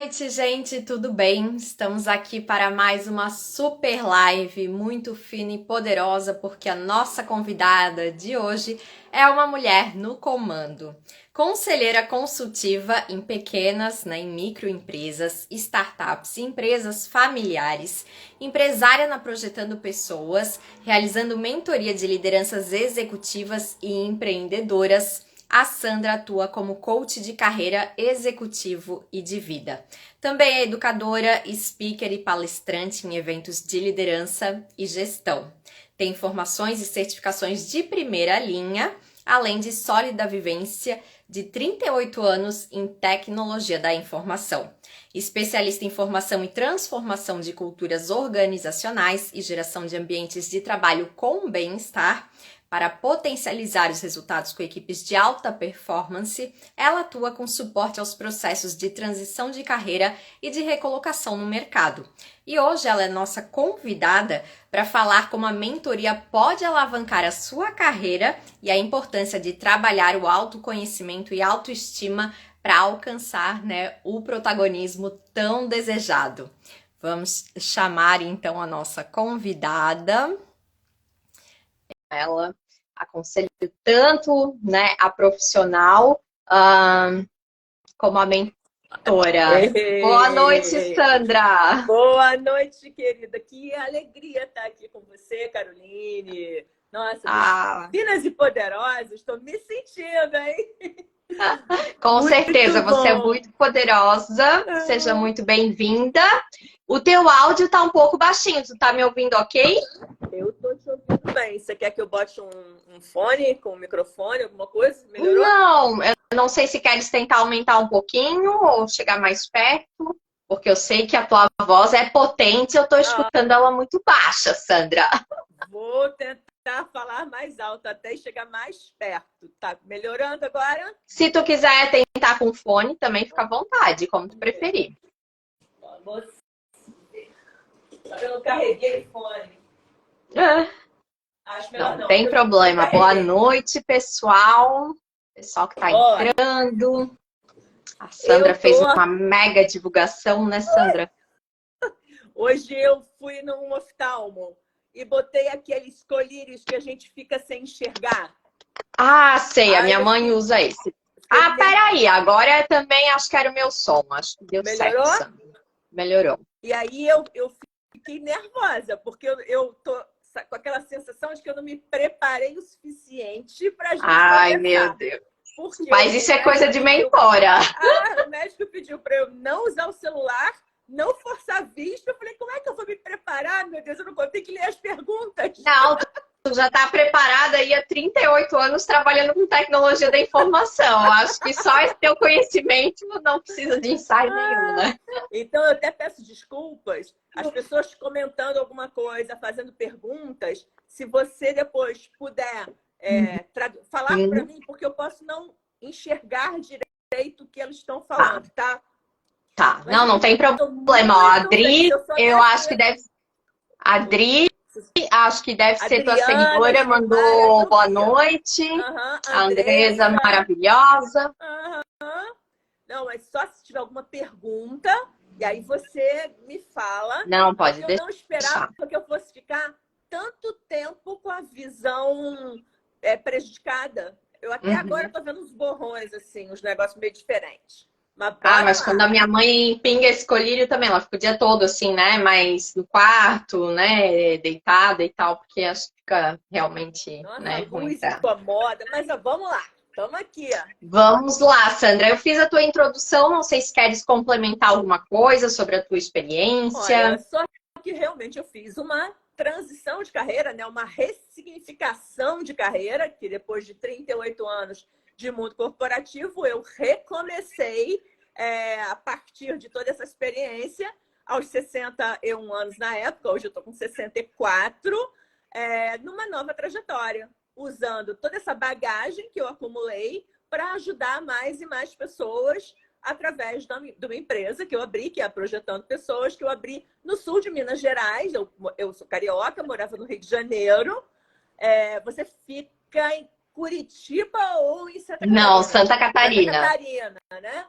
Noite, gente, tudo bem? Estamos aqui para mais uma super live muito fina e poderosa, porque a nossa convidada de hoje é uma mulher no comando. Conselheira consultiva em pequenas, em microempresas, startups e empresas familiares, empresária na Projetando Pessoas, realizando mentoria de lideranças executivas e empreendedoras. A Sandra atua como coach de carreira executivo e de vida. Também é educadora, speaker e palestrante em eventos de liderança e gestão. Tem formações e certificações de primeira linha, além de sólida vivência de 38 anos em tecnologia da informação. Especialista em formação e transformação de culturas organizacionais e geração de ambientes de trabalho com bem-estar. Para potencializar os resultados com equipes de alta performance, ela atua com suporte aos processos de transição de carreira e de recolocação no mercado. E hoje ela é nossa convidada para falar como a mentoria pode alavancar a sua carreira e a importância de trabalhar o autoconhecimento e autoestima para alcançar, o protagonismo tão desejado. Vamos chamar então a nossa convidada. Ela aconselho tanto, a profissional como a mentora. Boa noite, Ei, Sandra! boa noite, querida. Que alegria estar aqui com você, Caroline. Nossa, Ah, finas e poderosas, estou me sentindo, hein? com certeza, Muito você é bom. muito poderosa. Seja Ah, muito bem-vinda. O teu áudio tá um pouco baixinho. Tu tá me ouvindo, ok? eu estou te ouvindo bem. Você quer que eu bote um fone com um microfone, alguma coisa? Melhorou? Não, eu não sei se queres tentar aumentar um pouquinho ou chegar mais perto, porque eu sei que a tua voz é potente, eu tô Ah, escutando ela muito baixa, Sandra. vou tentar falar mais alto até chegar mais perto. Tá melhorando agora? Se tu quiser tentar com fone, também fica à vontade, como tu Vamos ver. preferir. Vamos. Eu não carreguei o fone. É, Acho melhor não não. tem Eu problema. Boa carreguei. noite, pessoal. Pessoal que tá Olha, entrando. A Sandra eu fez tô. uma mega divulgação, né, Sandra? Hoje eu fui num oftalmo e botei aqueles colírios que a gente fica sem enxergar. Ah, sei, a Aí minha eu mãe fiquei, usa esse. fiquei Ah, nervosa. peraí, agora também acho que era o meu som. Acho que deu certo, Melhorou? Sandra. Melhorou. E aí eu fiquei nervosa, porque eu tô com aquela sensação de que eu não me preparei o suficiente para a gente Ai, meu conversar. Deus. Porque Mas o isso é coisa médico de pediu. mentora. O médico pediu para eu não usar o celular, não forçar a vista. Eu falei, como é que eu vou me preparar? Meu Deus, eu não vou ter que ler as perguntas. Não, tu já está preparada aí há 38 anos trabalhando com tecnologia da informação. Acho que só esse teu conhecimento não precisa de ensaio nenhum, Ah, né? então, eu até peço desculpas. As pessoas comentando alguma coisa, fazendo perguntas, se você depois puder falar para Sim, mim, porque eu posso não enxergar direito o que elas estão tá, falando, tá? tá. Mas Não, eu não tem estou problema. Ó, a muito feliz. Adri, Eu sou eu acho dessas. que deve. A Adri, acho que deve ser tua Adriana, seguidora, Gilmara, mandou eu boa vi. noite. Uhum, A Andresa, Andressa. maravilhosa. Uhum. Não, mas só se tiver alguma pergunta, e aí você me fala, Não, pode porque eu não esperava deixar. que eu fosse ficar tanto tempo com a visão prejudicada. Eu até agora Uhum. estou vendo uns borrões, assim, uns negócios meio diferentes. Mas Ah, bora mas quando lá. a minha mãe pinga esse colírio também, ela fica o dia todo assim, né? Mas no quarto, né? Deitada e tal, porque acho que fica realmente, Nossa, a né, ruim luz pra... incomoda, mas ó, vamos lá. Estamos aqui. Ó. Vamos lá, Sandra. Eu fiz a tua introdução, não sei se queres complementar alguma coisa sobre a tua Olha, experiência. só que realmente eu fiz uma transição de carreira, né? Uma ressignificação de carreira, que depois de 38 anos de mundo corporativo, eu recomecei a partir de toda essa experiência, aos 61 anos na época, hoje eu estou com 64, numa nova trajetória, usando toda essa bagagem que eu acumulei para ajudar mais e mais pessoas através de uma empresa que eu abri, que é a Projetando Pessoas, que eu abri no sul de Minas Gerais. Eu sou carioca, morava no Rio de Janeiro. Você fica em Curitiba ou em Santa Não, Catarina? Santa Santa Catarina. Catarina, né?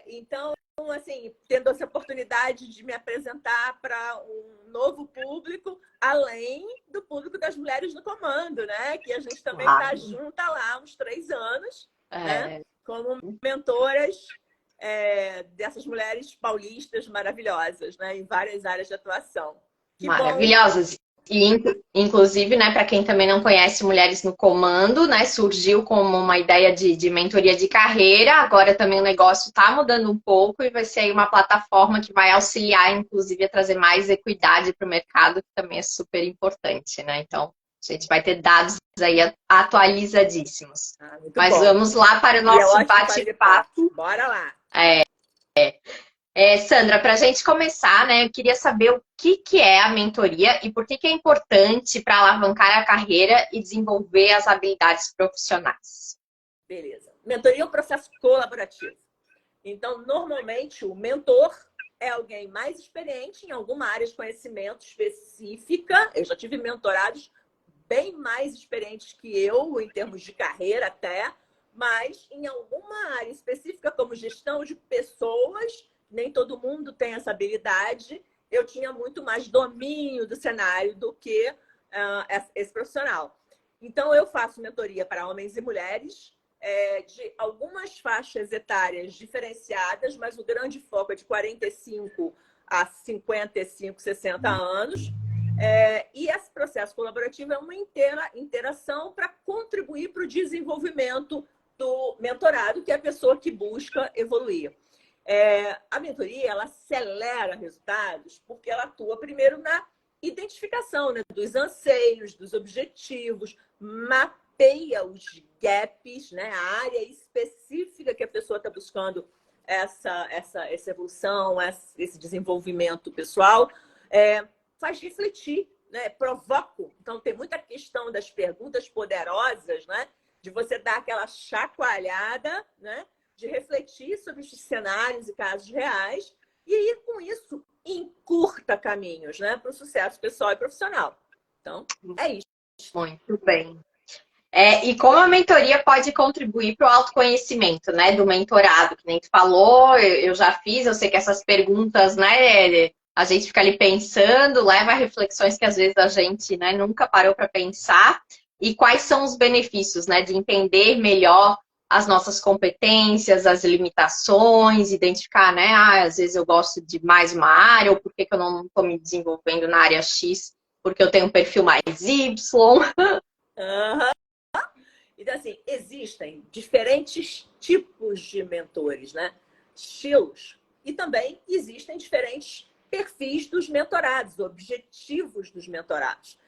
Então, assim, tendo essa oportunidade de me apresentar para um novo público, além do público das Mulheres no Comando, né? Que a gente também está Claro. junta lá há uns 3 anos, né? É, Como mentoras dessas mulheres paulistas maravilhosas, né? Em várias áreas de atuação. Que bom! maravilhosas. E, inclusive, né, para quem também não conhece Mulheres no Comando, né, surgiu como uma ideia de mentoria de carreira, agora também o negócio está mudando um pouco e vai ser aí uma plataforma que vai auxiliar, inclusive, a trazer mais equidade para o mercado, que também é super importante, né? Então, a gente vai ter dados aí atualizadíssimos. Muito Mas bom. vamos lá para o E é nosso ótimo fazer parte. bate-papo. Bora lá! Sandra, para a gente começar, né, eu queria saber o que é a mentoria e por que é importante para alavancar a carreira e desenvolver as habilidades profissionais. Beleza. Mentoria é um processo colaborativo. Então, normalmente, o mentor é alguém mais experiente em alguma área de conhecimento específica. Eu já tive mentorados bem mais experientes que eu, em termos de carreira até, mas em alguma área específica, como gestão de pessoas, nem todo mundo tem essa habilidade. Eu tinha muito mais domínio do cenário do que esse profissional. Então, eu faço mentoria para homens e mulheres, de algumas faixas etárias diferenciadas, mas o grande foco é de 45 a 55, 60 anos. E esse processo colaborativo é uma interação para contribuir para o desenvolvimento do mentorado, que é a pessoa que busca evoluir. A mentoria, ela acelera resultados porque ela atua primeiro na identificação, né, dos anseios, dos objetivos, mapeia os gaps, né, a área específica que a pessoa está buscando essa evolução, esse desenvolvimento pessoal, faz refletir, né, provoca. Então, tem muita questão das perguntas poderosas, né, de você dar aquela chacoalhada, né, de refletir sobre os cenários e casos reais, e aí, com isso, encurta caminhos, né, para o sucesso pessoal e profissional. Então, é isso. Muito bem. E como a mentoria pode contribuir para o autoconhecimento, né, do mentorado, que nem tu falou, eu já fiz, eu sei que essas perguntas, né, a gente fica ali pensando, leva a reflexões que às vezes a gente, né, nunca parou para pensar, e quais são os benefícios, né, de entender melhor as nossas competências, as limitações, identificar, né, às vezes eu gosto de mais uma área, ou por que eu não estou me desenvolvendo na área X, porque eu tenho um perfil mais Y. Uhum. Então, assim, existem diferentes tipos de mentores, né? Estilos. E também existem diferentes perfis dos mentorados, objetivos dos mentorados.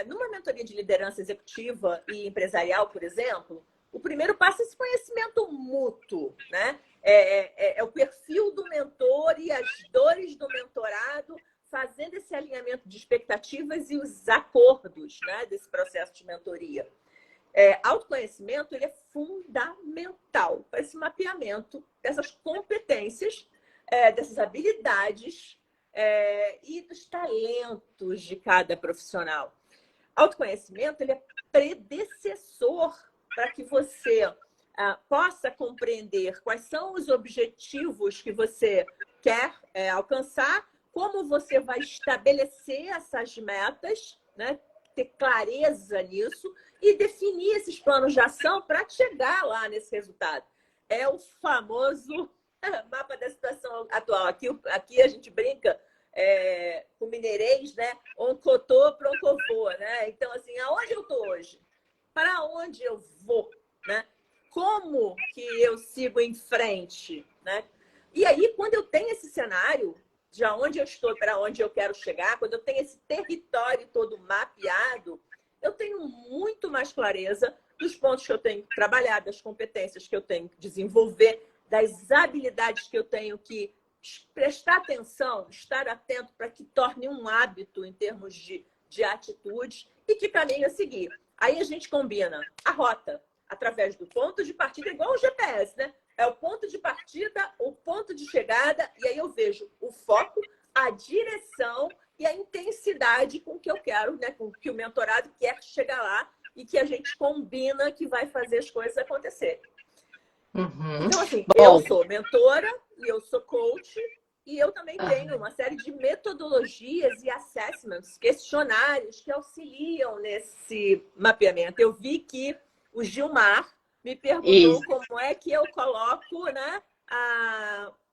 Numa mentoria de liderança executiva e empresarial, por exemplo, o primeiro passo é esse conhecimento mútuo, né? É o perfil do mentor e as dores do mentorado, fazendo esse alinhamento de expectativas e os acordos, né, desse processo de mentoria. Autoconhecimento, ele é fundamental para esse mapeamento dessas competências, dessas habilidades e dos talentos de cada profissional. Autoconhecimento, ele é predecessor para que você possa compreender quais são os objetivos que você quer alcançar, como você vai estabelecer essas metas, né? Ter clareza nisso e definir esses planos de ação para chegar lá nesse resultado. É o famoso mapa da situação atual. Aqui a gente brinca com mineirês, né? Oncotô, proncovô, né? Então, assim, aonde eu estou hoje? Para onde eu vou? Né? Como que eu sigo em frente? Né? E aí, quando eu tenho esse cenário de onde eu estou, para onde eu quero chegar, quando eu tenho esse território todo mapeado, eu tenho muito mais clareza dos pontos que eu tenho que trabalhar, das competências que eu tenho que desenvolver, das habilidades que eu tenho que prestar atenção, estar atento para que torne um hábito em termos de atitudes e que caminho a seguir. Aí a gente combina a rota através do ponto de partida, igual o GPS, né? É o ponto de partida, o ponto de chegada, e aí eu vejo o foco, a direção e a intensidade com que eu quero, né? Com que o mentorado quer chegar lá e que a gente combina que vai fazer as coisas acontecerem. Uhum. Então, assim, eu Bom, sou mentora e eu sou coach e eu também tenho uma série de metodologias e assessments, questionários que auxiliam nesse mapeamento. Eu vi que o Gilmar me perguntou isso. como é que eu coloco, né,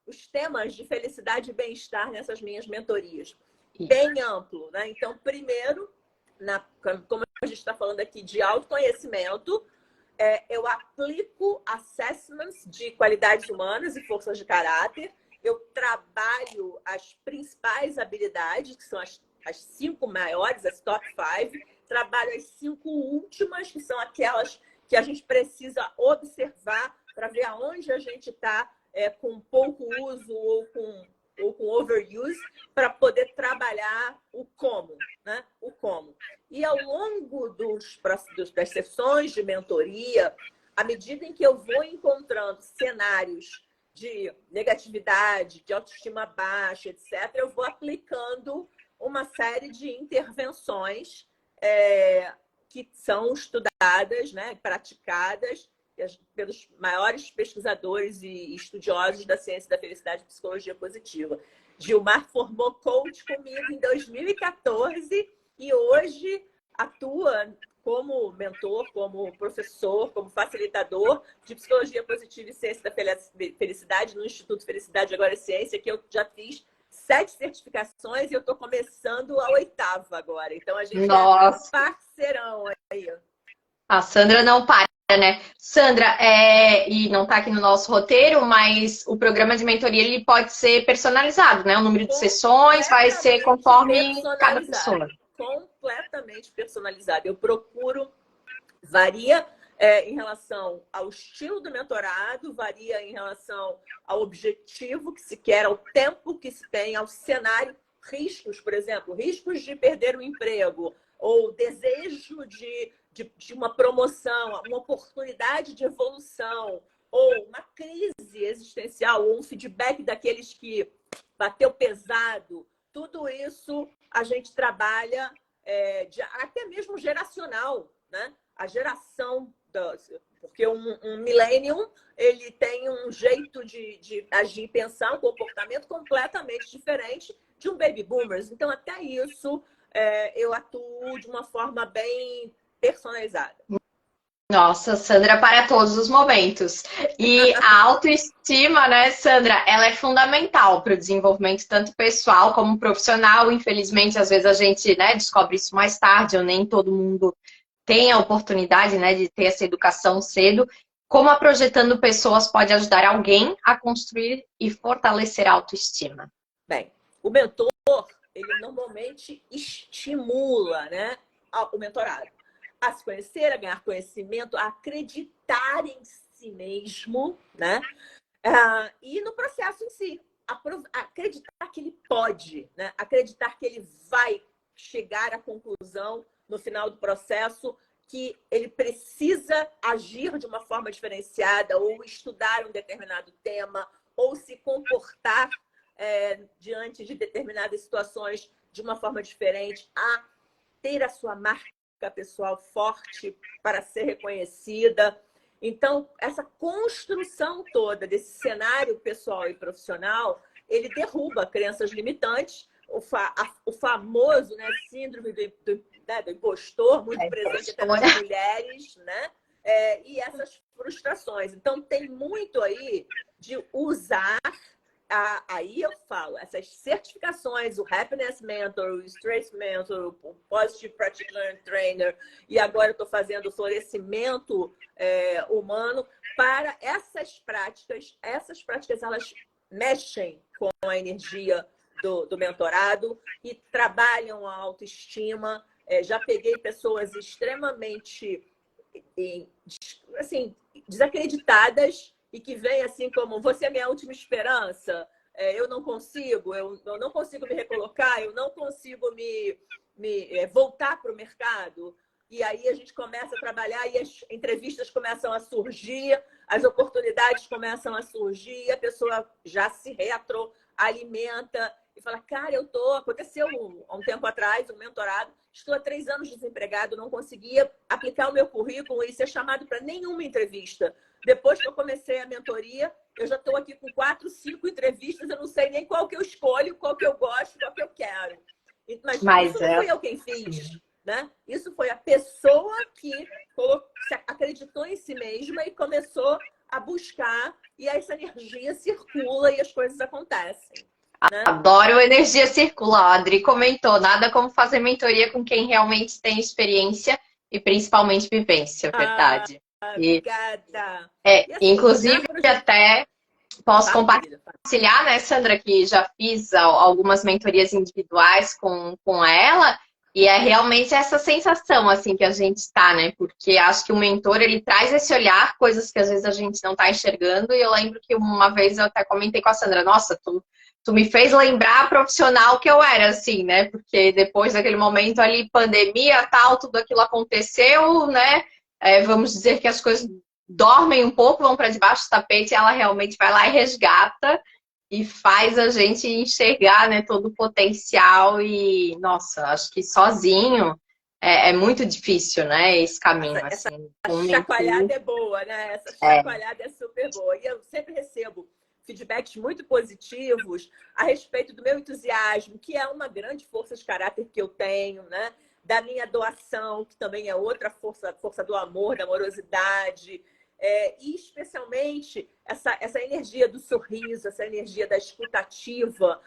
os temas de felicidade e bem-estar nessas minhas mentorias. Bem amplo, né? Então, primeiro, como a gente está falando aqui de autoconhecimento, eu aplico assessments de qualidades humanas e forças de caráter. Eu trabalho as principais habilidades, que são as 5 maiores, as top 5. Trabalho as 5 últimas, que são aquelas que a gente precisa observar para ver aonde a gente está com pouco uso ou com overuse, para poder trabalhar o como, né? O como. E ao longo das sessões de mentoria, à medida em que eu vou encontrando cenários de negatividade, de autoestima baixa, etc., eu vou aplicando uma série de intervenções que são estudadas, né, praticadas pelos maiores pesquisadores e estudiosos da ciência da felicidade e psicologia positiva. Gilmar formou coach comigo em 2014 e hoje atua como mentor, como professor, como facilitador de psicologia positiva e ciência da felicidade no Instituto Felicidade Agora é Ciência, que eu já fiz 7 certificações e eu estou começando a 8ª agora. Então a gente é Nossa, parceirão aí. a Sandra não para, né? Sandra, e não está aqui no nosso roteiro, mas o programa de mentoria ele pode ser personalizado, né? O número de sessões vai ser Completamente conforme cada personalizado. pessoa. Completamente personalizado. Eu procuro, varia em relação ao estilo do mentorado, varia em relação ao objetivo que se quer, ao tempo que se tem, ao cenário, riscos, por exemplo, riscos de perder o emprego, ou desejo de uma promoção, uma oportunidade de evolução, ou uma crise existencial, ou um feedback daqueles que bateu pesado. Tudo isso a gente trabalha até mesmo geracional, né? A geração, porque um millennium ele tem um jeito de agir e pensar, um comportamento completamente diferente de um baby boomers. Então, até isso eu atuo de uma forma bem personalizada. Nossa, Sandra, para todos os momentos. E a autoestima, né, Sandra, ela é fundamental para o desenvolvimento tanto pessoal como profissional. Infelizmente, às vezes a gente, né, descobre isso mais tarde, ou nem todo mundo tem a oportunidade, né, de ter essa educação cedo. Como a Projetando Pessoas pode ajudar alguém a construir e fortalecer a autoestima? Bem, o mentor, ele normalmente estimula, né, o mentorado a se conhecer, a ganhar conhecimento, a acreditar em si mesmo, né? E no processo em si, acreditar que ele pode, né? Acreditar que ele vai chegar à conclusão no final do processo que ele precisa agir de uma forma diferenciada ou estudar um determinado tema ou se comportar diante de determinadas situações de uma forma diferente, a ter a sua marca pessoal forte para ser reconhecida. Então, essa construção toda desse cenário pessoal e profissional, ele derruba crenças limitantes, o famoso, né, síndrome do impostor, muito presente até nas mulheres, né? E essas frustrações. Então, tem muito aí de usar aí eu falo, essas certificações, o Happiness Mentor, o Stress Mentor, o Positive Practitioner Trainer, e agora eu estou fazendo o florescimento humano, para essas práticas elas mexem com a energia do mentorado e trabalham a autoestima. Já peguei pessoas extremamente assim, desacreditadas e que vem assim como você é minha última esperança, eu não consigo me recolocar, eu não consigo me voltar para o mercado. E aí a gente começa a trabalhar e as entrevistas começam a surgir, as oportunidades começam a surgir, a pessoa já se retroalimenta. e fala, cara, aconteceu há um tempo atrás, um mentorado, estou há 3 anos desempregado, não conseguia aplicar o meu currículo e ser chamado para nenhuma entrevista. Depois que eu comecei a mentoria, eu já estou aqui com 4, 5 entrevistas, eu não sei nem qual que eu escolho, qual que eu gosto, qual que eu quero. Mas isso não fui eu quem fiz, né? Isso foi a pessoa que acreditou em si mesma e começou a buscar, e essa energia circula e as coisas acontecem. Né? Adoro energia circular. A Adri comentou, nada como fazer mentoria com quem realmente tem experiência e principalmente vivência, verdade. Obrigada. E assim, inclusive, até posso compartilhar, né, Sandra, que já fiz algumas mentorias individuais com ela, e é realmente essa sensação, assim, que a gente está, né, porque acho que o mentor, ele traz esse olhar, coisas que às vezes a gente não está enxergando, e eu lembro que uma vez eu até comentei com a Sandra, nossa, tu me fez lembrar a profissional que eu era, assim, né, porque depois daquele momento ali, pandemia, tal, tudo aquilo aconteceu, né, vamos dizer que as coisas dormem um pouco, vão para debaixo do tapete, e ela realmente vai lá e resgata e faz a gente enxergar, né, todo o potencial e, nossa, acho que sozinho é muito difícil, né, esse caminho. Essa assim, chacoalhada é boa, né? Essa chacoalhada é super boa. E eu sempre recebo feedbacks muito positivos a respeito do meu entusiasmo, que é uma grande força de caráter que eu tenho, né? Da minha doação, que também é outra força do amor, da amorosidade. E especialmente essa energia do sorriso, essa energia da escutativa,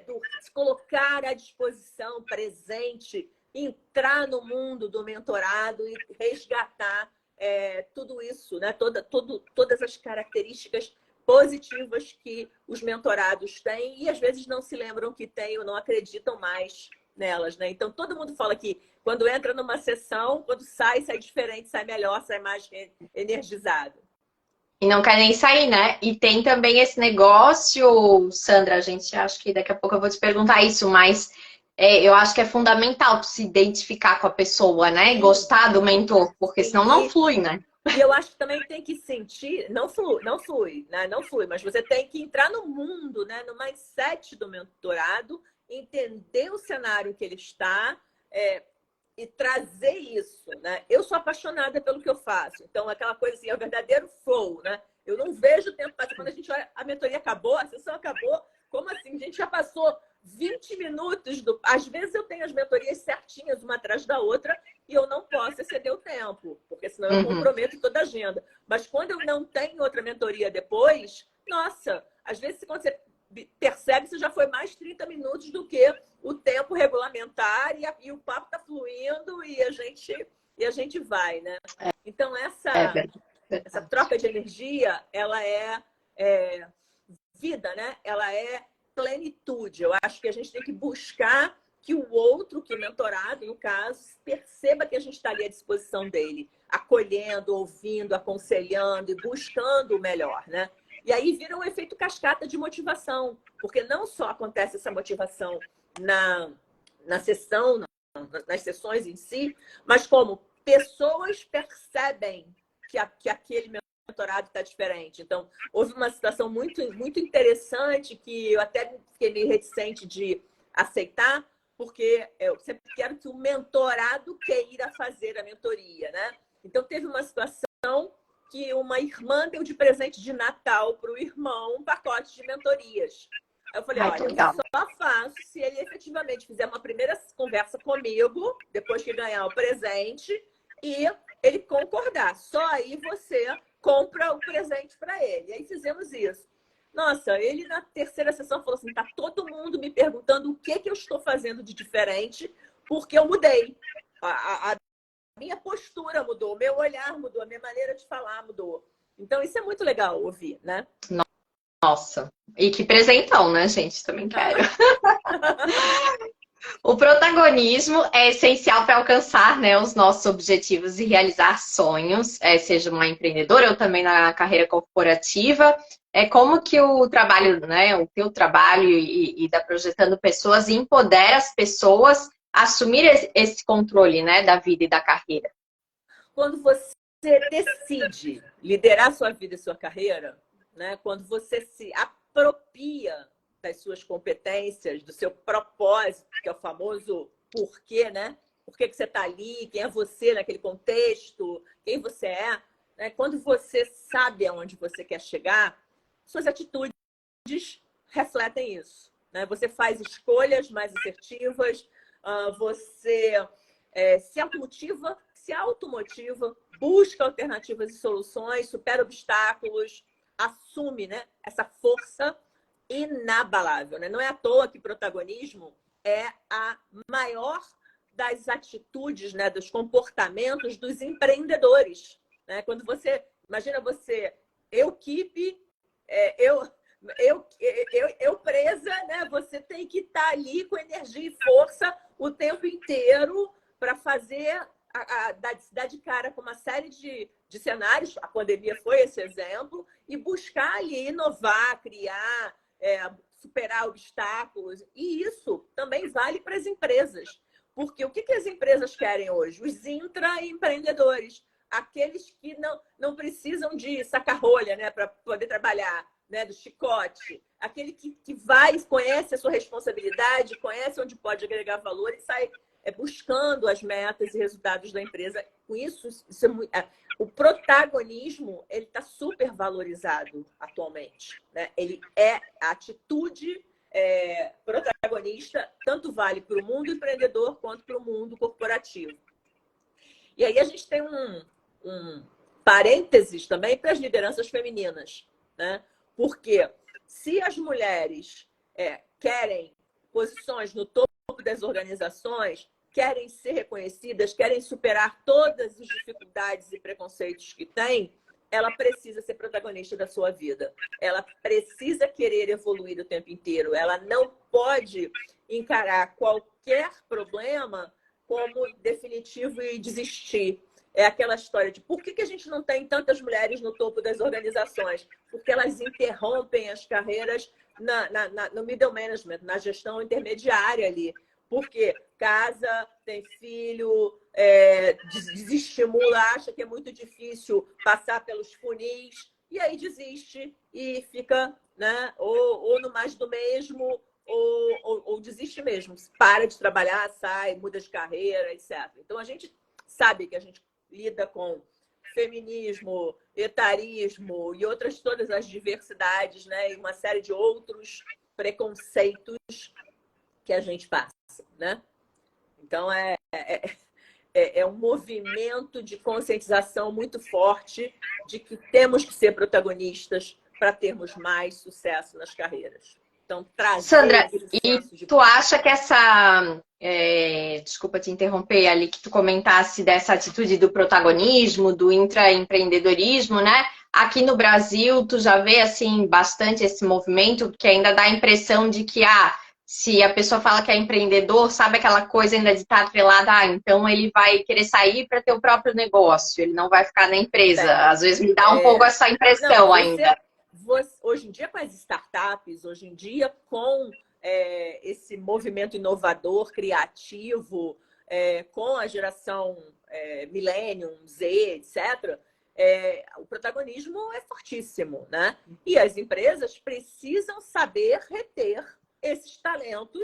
do se colocar à disposição, presente, entrar no mundo do mentorado e resgatar tudo isso, né? Todas as características positivas que os mentorados têm e às vezes não se lembram que têm ou não acreditam mais nelas, né? Então, todo mundo fala que quando entra numa sessão, quando sai diferente, sai melhor, sai mais energizado. E não quer nem sair, né? E tem também esse negócio, Sandra, a gente acho que daqui a pouco eu vou te perguntar isso, mas eu acho que é fundamental tu se identificar com a pessoa, né? E gostar do mentor, porque senão não flui, né? E eu acho que também tem que sentir, não flui, né? Não flui, mas você tem que entrar no mundo, né? No mindset do mentorado, entender o cenário que ele está e trazer isso, né? Eu sou apaixonada pelo que eu faço, então aquela coisa assim, é o verdadeiro flow, né? Eu não vejo o tempo passar. Quando a gente olha, a mentoria acabou, a sessão acabou, como assim? A gente já passou 20 minutos Às vezes eu tenho as mentorias certinhas, uma atrás da outra, e eu não posso exceder o tempo, porque senão eu comprometo toda a agenda. Mas quando eu não tenho outra mentoria depois, nossa, às vezes quando você percebe, você já foi mais 30 minutos do que o tempo regulamentar e o papo está fluindo e a gente vai, né? Então, essa troca de energia, ela é vida, né? Ela é plenitude. Eu acho que a gente tem que buscar que o outro, que o mentorado, no caso, perceba que a gente está ali à disposição dele, acolhendo, ouvindo, aconselhando e buscando o melhor, né? E aí vira um efeito cascata de motivação, porque não só acontece essa motivação na sessão, nas sessões em si, mas como pessoas percebem que aquele mentorado está diferente. Então, houve uma situação muito, muito interessante que eu até fiquei meio reticente de aceitar, porque eu sempre quero que o mentorado queira fazer a mentoria, né? Então, teve uma situação que uma irmã deu de presente de Natal para o irmão um pacote de mentorias. Aí eu falei, olha, eu só faço se ele efetivamente fizer uma primeira conversa comigo, depois que ganhar o presente, e ele concordar. Só aí você compra o presente para ele. E aí fizemos isso. Nossa, ele na terceira sessão falou assim, tá todo mundo me perguntando o que eu estou fazendo de diferente, porque eu mudei. A minha postura mudou, o meu olhar mudou, a minha maneira de falar mudou. Então, isso é muito legal ouvir, né? Nossa, e que presentão, né, gente? Também quero. O protagonismo é essencial para alcançar, né, os nossos objetivos e realizar sonhos, seja uma empreendedora ou também na carreira corporativa. Como que o trabalho, né, o teu trabalho e da Projetando Pessoas empodera as pessoas a assumir esse controle, né, da vida e da carreira? Quando você decide liderar sua vida e sua carreira, né, quando você se apropria das suas competências, do seu propósito, que é o famoso porquê, né? Por que você está ali, quem é você naquele contexto, quem você é. Né? Quando você sabe aonde você quer chegar, suas atitudes refletem isso. Né? Você faz escolhas mais assertivas, você se automotiva, busca alternativas e soluções, supera obstáculos, assume, né, essa força inabalável. Né? Não é à toa que protagonismo é a maior das atitudes, né, dos comportamentos dos empreendedores. Né? Quando você, imagina você, Kipe, eu presa, né? Você tem que estar ali com energia e força o tempo inteiro para fazer, dar de cara com uma série de cenários, a pandemia foi esse exemplo, e buscar ali inovar, criar, superar obstáculos. E isso também vale para as empresas. Porque o que as empresas querem hoje? Os intraempreendedores, aqueles que não precisam de saca-rolha, né, para poder trabalhar, né, do chicote, aquele que vai, conhece a sua responsabilidade, conhece onde pode agregar valor e sai buscando as metas e resultados da empresa. Com isso o protagonismo ele está super valorizado atualmente. Né? Ele é a atitude protagonista, tanto vale para o mundo empreendedor quanto para o mundo corporativo. E aí a gente tem um parênteses também para as lideranças femininas, né? Porque se as mulheres querem posições no topo das organizações, querem ser reconhecidas, querem superar todas as dificuldades e preconceitos que têm, ela precisa ser protagonista da sua vida. Ela precisa querer evoluir o tempo inteiro. Ela não pode encarar qualquer problema como definitivo e desistir. É aquela história de por que a gente não tem tantas mulheres no topo das organizações? Porque elas interrompem as carreiras no middle management, na gestão intermediária ali. Porque casa, tem filho, desestimula, acha que é muito difícil passar pelos funis, e aí desiste e fica, né, ou no mais do mesmo, ou desiste mesmo. Para de trabalhar, sai, muda de carreira, etc. Então, a gente sabe que a gente lida com feminismo, etarismo e outras todas as diversidades, né, e uma série de outros preconceitos que a gente passa, né? Então, é um movimento de conscientização muito forte de que temos que ser protagonistas para termos mais sucesso nas carreiras. Então, trazer Sandra, esse e senso de... tu acha que desculpa te interromper ali, que tu comentasse dessa atitude do protagonismo, do intraempreendedorismo, né? Aqui no Brasil, tu já vê, assim, bastante esse movimento, que ainda dá a impressão de que, se a pessoa fala que é empreendedor, sabe aquela coisa ainda de estar atrelada, então ele vai querer sair para ter o próprio negócio, ele não vai ficar na empresa. Às vezes me dá um pouco essa impressão ainda. Hoje em dia, com as startups, hoje em dia, com esse movimento inovador, criativo, com a geração Millennium, Z, etc., o protagonismo é fortíssimo, né? E as empresas precisam saber reter esses talentos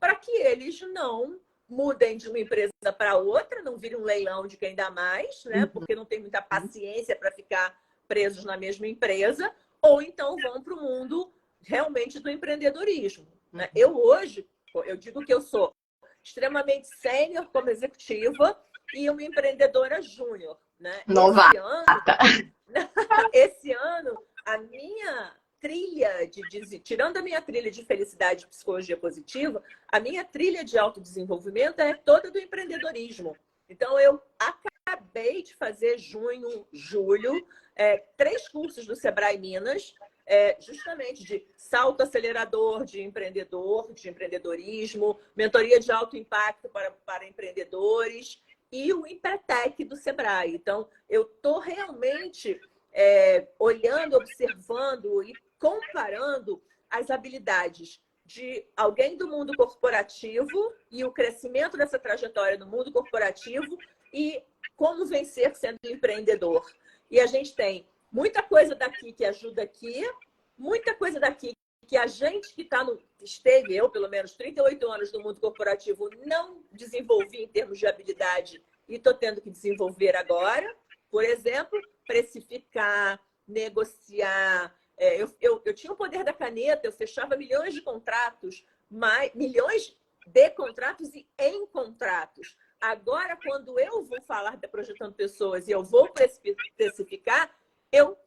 para que eles não mudem de uma empresa para outra, não virem um leilão de quem dá mais, né? Porque não tem muita paciência para ficar presos na mesma empresa, ou então vão para o mundo realmente do empreendedorismo. Né? Eu digo que eu sou extremamente sênior como executiva e uma empreendedora júnior. Né? Novata. Esse ano, a minha trilha tirando a minha trilha de felicidade e psicologia positiva, a minha trilha de autodesenvolvimento é toda do empreendedorismo. Então, eu acabei de fazer junho, julho, 3 cursos do Sebrae Minas, justamente de salto acelerador de empreendedor, de empreendedorismo, mentoria de alto impacto para empreendedores e o Empretec do Sebrae. Então, eu estou realmente olhando, observando e comparando as habilidades de alguém do mundo corporativo e o crescimento dessa trajetória no mundo corporativo e como vencer sendo empreendedor. E a gente tem muita coisa daqui que ajuda aqui, muita coisa daqui que a gente que esteve, eu pelo menos, 38 anos no mundo corporativo, não desenvolvi em termos de habilidade e estou tendo que desenvolver agora. Por exemplo, precificar, negociar. Eu tinha o poder da caneta, eu fechava milhões de contratos, milhões de contratos e em contratos. Agora, quando eu vou falar da Projetando Pessoas e eu vou precificar, eu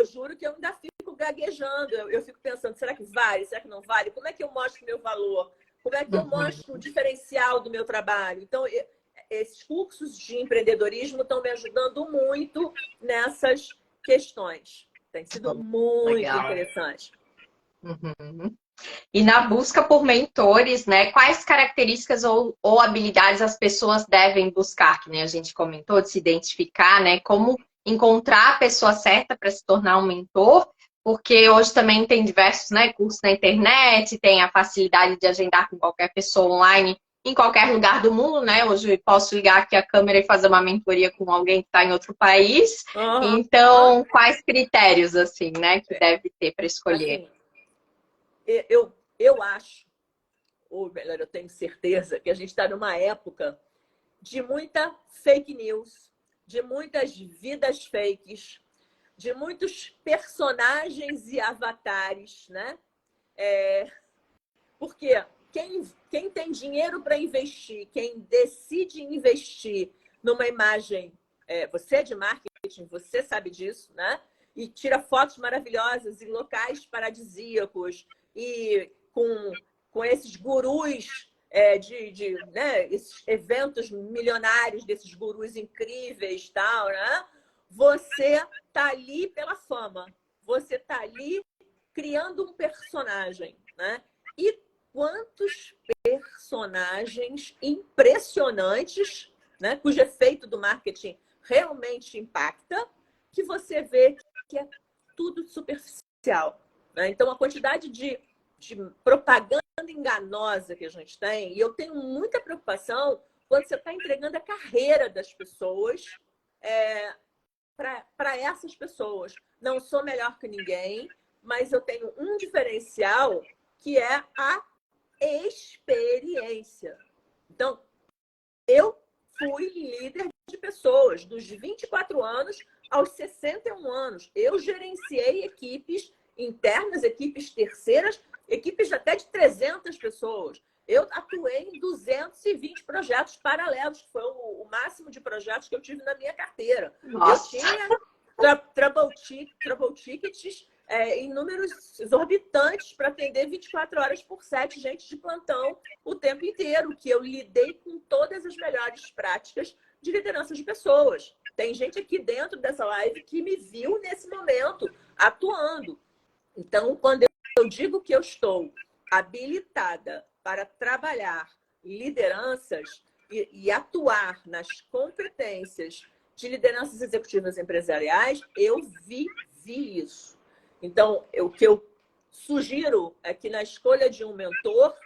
juro que eu ainda fico gaguejando. Eu fico pensando, será que vale? Será que não vale? Como é que eu mostro o meu valor? Como é que eu mostro o diferencial do meu trabalho? Então, esses cursos de empreendedorismo estão me ajudando muito nessas questões. Tem sido muito interessante. E na busca por mentores, né? Quais características ou habilidades as pessoas devem buscar, que nem a gente comentou, de se identificar, né? Como encontrar a pessoa certa para se tornar um mentor, porque hoje também tem diversos, né, cursos na internet, tem a facilidade de agendar com qualquer pessoa online em qualquer lugar do mundo, né? Hoje eu posso ligar aqui a câmera e fazer uma mentoria com alguém que está em outro país. Então, quais critérios, assim, né, que deve ter para escolher? Assim, eu acho, ou melhor, eu tenho certeza, que a gente está numa época de muita fake news, de muitas vidas fakes, de muitos personagens e avatares, né? Porque quem tem dinheiro para investir, quem decide investir numa imagem, você é de marketing, você sabe disso, né? E tira fotos maravilhosas em locais paradisíacos e com esses gurus né? Esses eventos milionários desses gurus incríveis, tal, né? Você tá ali pela fama, você tá ali criando um personagem, né? E quantos personagens impressionantes, né? Cujo efeito do marketing realmente impacta, que você vê que é tudo superficial, né? Então, a quantidade de propaganda enganosa que a gente tem, e eu tenho muita preocupação quando você está entregando a carreira das pessoas para essas pessoas. Não sou melhor que ninguém, mas eu tenho um diferencial que é a experiência. Então, eu fui líder de pessoas dos 24 anos aos 61 anos. Eu gerenciei equipes internas, equipes terceiras, equipes até de 300 pessoas. Eu atuei em 220 projetos paralelos, que foi o máximo de projetos que eu tive na minha carteira. Nossa. Eu tinha trouble tickets em números exorbitantes para atender 24 horas por 7 gente de plantão o tempo inteiro, que eu lidei com todas as melhores práticas de liderança de pessoas. Tem gente aqui dentro dessa live que me viu nesse momento atuando. Então, quando eu digo que eu estou habilitada para trabalhar lideranças e atuar nas competências de lideranças executivas empresariais, eu vivi isso. Então, o que eu sugiro é que na escolha de um mentor,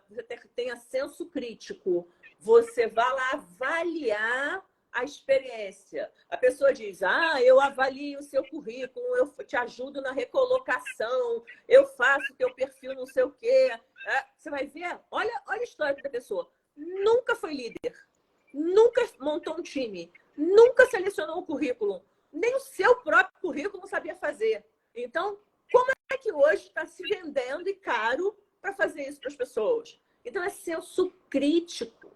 você tenha senso crítico. Você vá lá avaliar a experiência. A pessoa diz, eu avalio o seu currículo, eu te ajudo na recolocação, eu faço o teu perfil não sei o quê. Você vai ver, olha a história da pessoa. Nunca foi líder, nunca montou um time, nunca selecionou um currículo, nem o seu próprio currículo não sabia fazer. Então, como é que hoje está se vendendo e caro para fazer isso para as pessoas? Então, é senso crítico.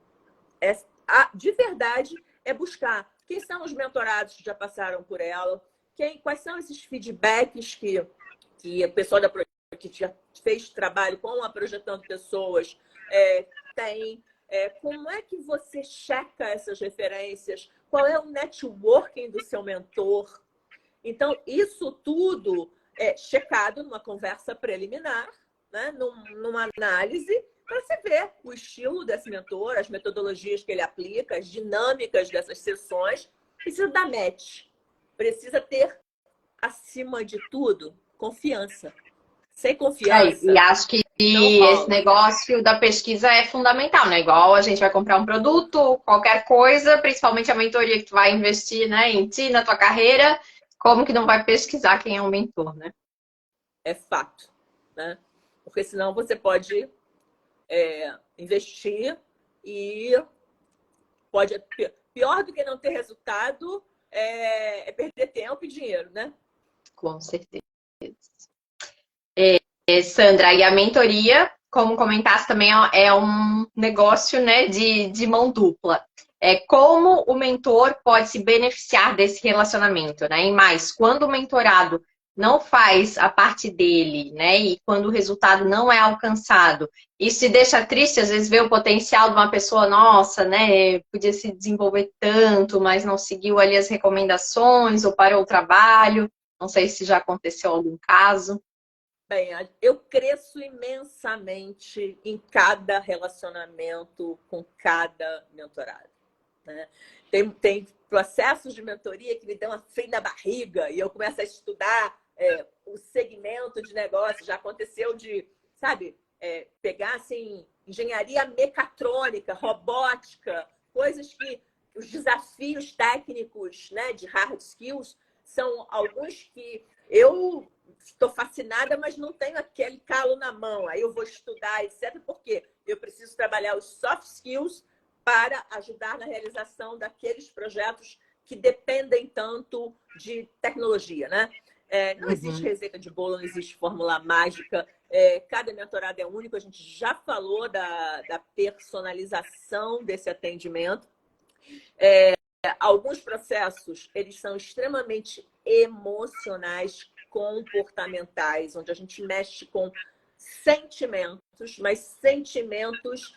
De verdade, é buscar quem são os mentorados que já passaram por ela, quais são esses feedbacks que a pessoa que já fez trabalho com a Projetando Pessoas tem. Como é que você checa essas referências? Qual é o networking do seu mentor? Então, isso tudo é checado numa conversa preliminar, né? Numa análise, para você ver o estilo desse mentor, as metodologias que ele aplica, as dinâmicas dessas sessões. Precisa dar match. Precisa ter, acima de tudo, confiança. Sem confiança. E acho que esse negócio da pesquisa é fundamental, né? Igual a gente vai comprar um produto, qualquer coisa, principalmente a mentoria que tu vai investir, né, em ti, na tua carreira, como que não vai pesquisar quem é o mentor, né? É fato. né? Porque senão você pode investir e pode... Pior do que não ter resultado é perder tempo e dinheiro, né? Com certeza. Sandra, e a mentoria, como comentaste, também é um negócio, né, de mão dupla. Como o mentor pode se beneficiar desse relacionamento, né? E mais, quando o mentorado não faz a parte dele, né? E quando o resultado não é alcançado, isso te deixa triste, às vezes, ver o potencial de uma pessoa, nossa, né? Podia se desenvolver tanto, mas não seguiu ali as recomendações ou parou o trabalho. Não sei se já aconteceu algum caso. Bem, eu cresço imensamente em cada relacionamento com cada mentorado, né? Tem processos de mentoria que me dão uma frio na barriga e eu começo a estudar o segmento de negócio. Já aconteceu de, sabe, pegar assim, engenharia mecatrônica, robótica, coisas que os desafios técnicos, né, de hard skills são alguns que eu estou fascinada, mas não tenho aquele calo na mão. Aí eu vou estudar, etc. Porque eu preciso trabalhar os soft skills para ajudar na realização daqueles projetos que dependem tanto de tecnologia, né? Não existe receita de bolo, não existe fórmula mágica. Cada mentorado é único. A gente já falou da personalização desse atendimento. Alguns processos, eles são extremamente emocionais, comportamentais, onde a gente mexe com sentimentos, mas sentimentos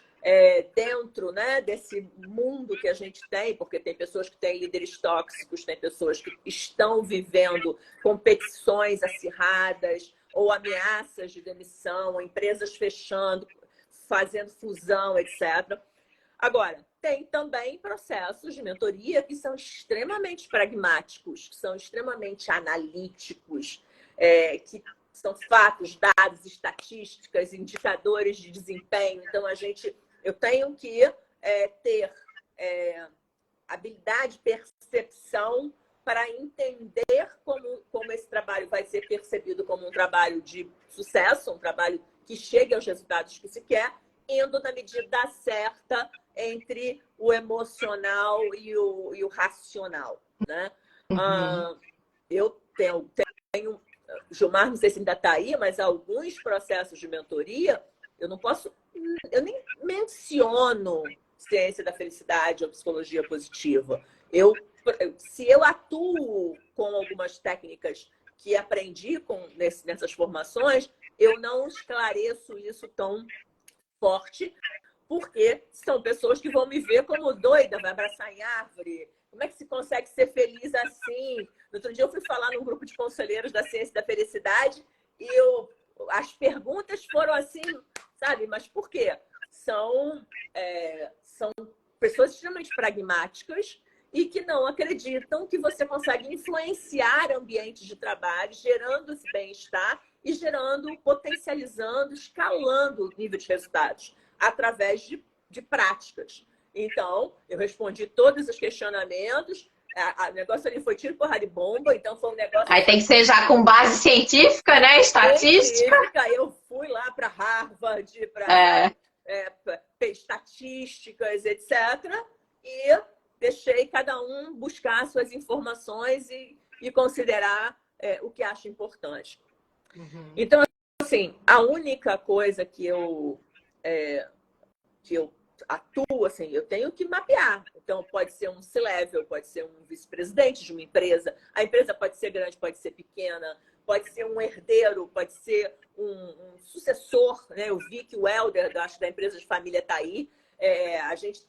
dentro, né, desse mundo que a gente tem, porque tem pessoas que têm líderes tóxicos, tem pessoas que estão vivendo competições acirradas ou ameaças de demissão, empresas fechando, fazendo fusão, etc. Agora, tem também processos de mentoria que são extremamente pragmáticos, que são extremamente analíticos, que são fatos, dados, estatísticas, indicadores de desempenho. Então, eu tenho que ter habilidade, percepção para entender como esse trabalho vai ser percebido como um trabalho de sucesso, um trabalho que chegue aos resultados que se quer, indo na medida certa entre o emocional e o racional, né? Eu tenho, Gilmar, não sei se ainda está aí, mas alguns processos de mentoria, eu nem menciono ciência da felicidade ou psicologia positiva. Se eu atuo com algumas técnicas que aprendi nessas formações, eu não esclareço isso tão forte, porque são pessoas que vão me ver como doida, vai abraçar em árvore. Como é que se consegue ser feliz assim? No outro dia eu fui falar num grupo de conselheiros da ciência da felicidade e as perguntas foram assim, sabe? Mas por quê? São pessoas extremamente pragmáticas e que não acreditam que você consegue influenciar ambientes de trabalho, gerando esse bem-estar e potencializando, escalando o nível de resultados através de práticas. Então, eu respondi todos os questionamentos. O negócio ali foi tiro, porrada e bomba, então foi um negócio... Aí tem que ser já com base científica, né? Estatística. Eu fui lá para Harvard, para estatísticas, etc. E deixei cada um buscar suas informações e considerar o que acha importante. Então, assim, a única coisa que eu atuo, assim, eu tenho que mapear. Então, pode ser um C-level, pode ser um vice-presidente de uma empresa. A empresa pode ser grande, pode ser pequena, pode ser um herdeiro, pode ser um sucessor, né? Eu vi que o Helder, acho, da empresa de família está aí. A gente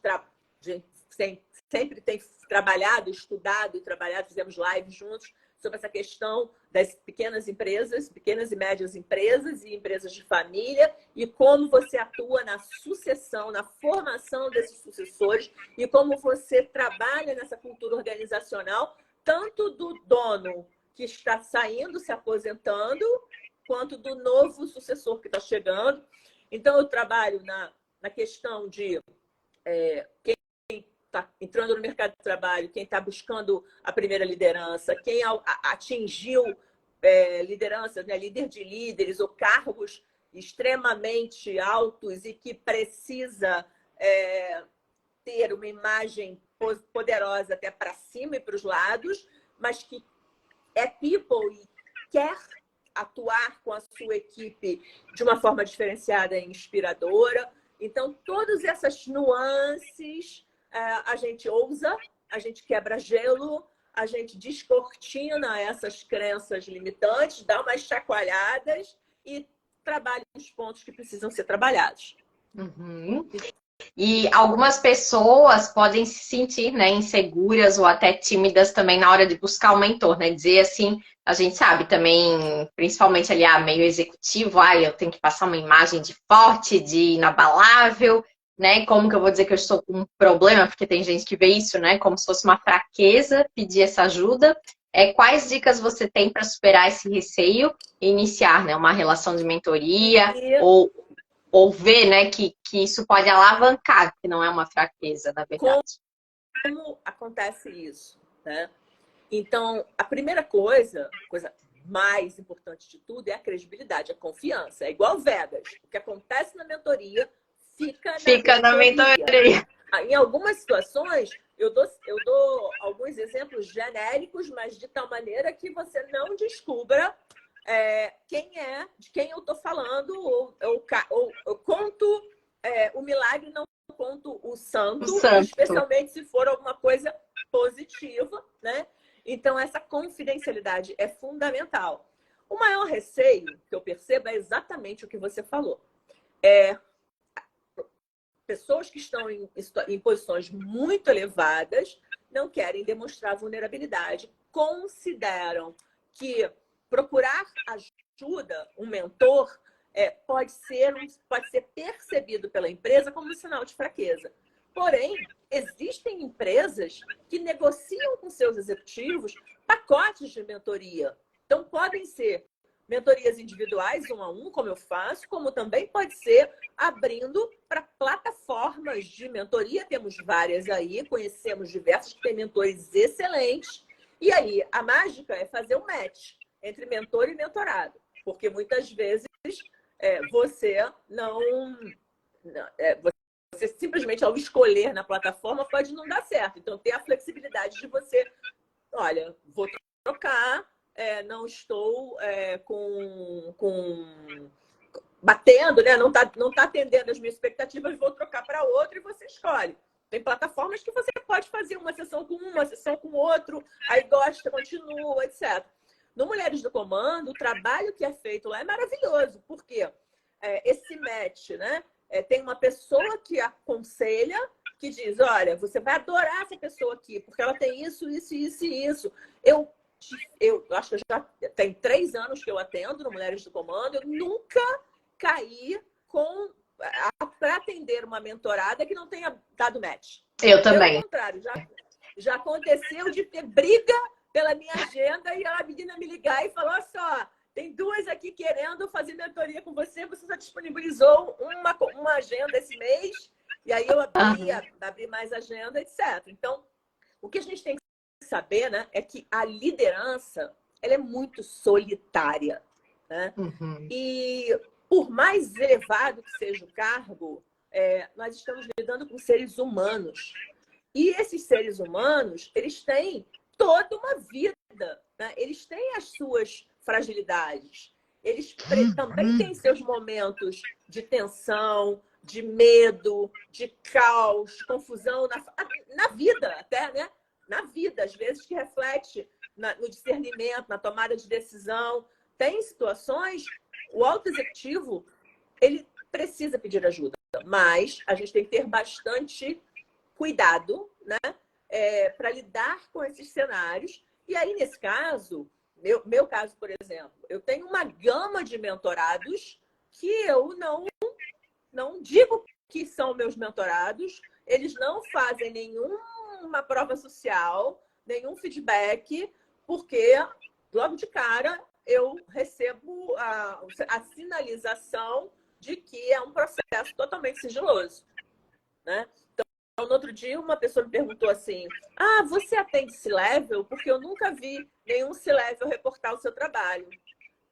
sempre tem trabalhado, estudado e trabalhado, fizemos lives juntos sobre essa questão das pequenas empresas, pequenas e médias empresas e empresas de família, e como você atua na sucessão, na formação desses sucessores, e como você trabalha nessa cultura organizacional, tanto do dono que está saindo, se aposentando, quanto do novo sucessor que está chegando. Então, eu trabalho na questão de quem está entrando no mercado de trabalho, quem está buscando a primeira liderança, quem atingiu lideranças, né? Líder de líderes ou cargos extremamente altos e que precisa ter uma imagem poderosa até para cima e para os lados, mas que é people e quer atuar com a sua equipe de uma forma diferenciada e inspiradora. Então, todas essas nuances a gente ousa, a gente quebra gelo, a gente descortina essas crenças limitantes, dá umas chacoalhadas e trabalha os pontos que precisam ser trabalhados. Uhum. E algumas pessoas podem se sentir, né, inseguras ou até tímidas também na hora de buscar um mentor, né? Dizer assim, a gente sabe também, principalmente ali, meio executivo, eu tenho que passar uma imagem de forte, de inabalável, né? Como que eu vou dizer que eu estou com um problema? Porque tem gente que vê isso, né, como se fosse uma fraqueza, pedir essa ajuda. Quais dicas você tem para superar esse receio e iniciar, né, uma relação de mentoria ou ver, né, que isso pode alavancar, que não é uma fraqueza, na verdade. Como acontece isso, né? Então, a primeira coisa mais importante de tudo é a credibilidade, a confiança. É igual Vegas. O que acontece na mentoria fica na mentoria. Em algumas situações, eu dou alguns exemplos genéricos, mas de tal maneira que você não descubra de quem eu estou falando, ou eu conto o milagre, não conto o santo, especialmente se for alguma coisa positiva, né? Então, essa confidencialidade é fundamental. O maior receio que eu percebo é exatamente o que você falou. Pessoas que estão em posições muito elevadas não querem demonstrar vulnerabilidade, consideram que procurar ajuda, um mentor, pode ser percebido pela empresa como um sinal de fraqueza. Porém, existem empresas que negociam com seus executivos pacotes de mentoria. Então, podem ser mentorias individuais, 1 a 1, como eu faço, como também pode ser abrindo para plataformas de mentoria. Temos várias aí, conhecemos diversos que têm mentores excelentes. E aí, a mágica é fazer um match entre mentor e mentorado. Porque muitas vezes você você simplesmente, ao escolher na plataforma, pode não dar certo. Então, ter a flexibilidade de você, olha, vou trocar, não estou batendo, né? Não tá atendendo as minhas expectativas, vou trocar para outra e você escolhe. Tem plataformas que você pode fazer uma sessão com uma sessão com outro, aí gosta, continua, etc. No Mulheres do Comando, o trabalho que é feito lá é maravilhoso, porque esse match, né? Tem uma pessoa que aconselha, que diz, olha, você vai adorar essa pessoa aqui, porque ela tem isso, isso, isso e isso. Eu acho que já tem 3 anos que eu atendo no Mulheres do Comando, eu nunca caí para atender uma mentorada que não tenha dado match. Eu também. Pelo contrário, já aconteceu de ter briga pela minha agenda e a menina me ligar e falar, olha só, tem 2 aqui querendo fazer mentoria com você, você só disponibilizou uma agenda esse mês, e aí eu abri mais agenda, etc. Então, o que a gente tem que saber, né, é que a liderança, ela é muito solitária, né? Uhum. E por mais elevado que seja o cargo, nós estamos lidando com seres humanos. E esses seres humanos, eles têm toda uma vida, né? Eles têm as suas fragilidades. Eles também têm seus momentos de tensão, de medo, de caos, confusão na vida até, né? Na vida, às vezes, que reflete no discernimento, na tomada de decisão. Tem situações, o alto executivo, ele precisa pedir ajuda, mas a gente tem que ter bastante cuidado, né? Para lidar com esses cenários. E aí, nesse caso, meu caso, por exemplo, eu tenho uma gama de mentorados que eu não digo que são meus mentorados, eles não fazem nenhuma prova social, nenhum feedback, porque logo de cara eu recebo a sinalização de que é um processo totalmente sigiloso, né? Então, no outro dia, uma pessoa me perguntou assim: ah, você atende C-Level? Porque eu nunca vi nenhum C-Level reportar o seu trabalho.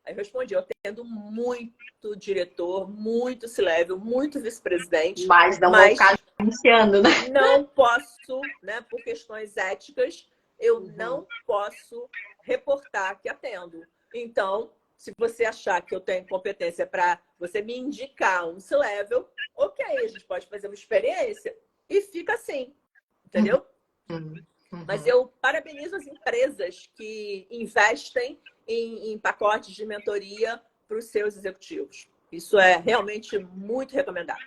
Aí eu respondi: eu atendo muito diretor, muito C-Level, muito vice-presidente, Mas não vou mas ficar anunciando, né? não posso, né, por questões éticas, eu Uhum. não posso reportar que atendo. Então, se você achar que eu tenho competência para você me indicar um C-Level, ok, a gente pode fazer uma experiência e fica assim, entendeu? Uhum. Mas Uhum. eu parabenizo as empresas que investem em pacotes de mentoria para os seus executivos. Isso é realmente muito recomendado.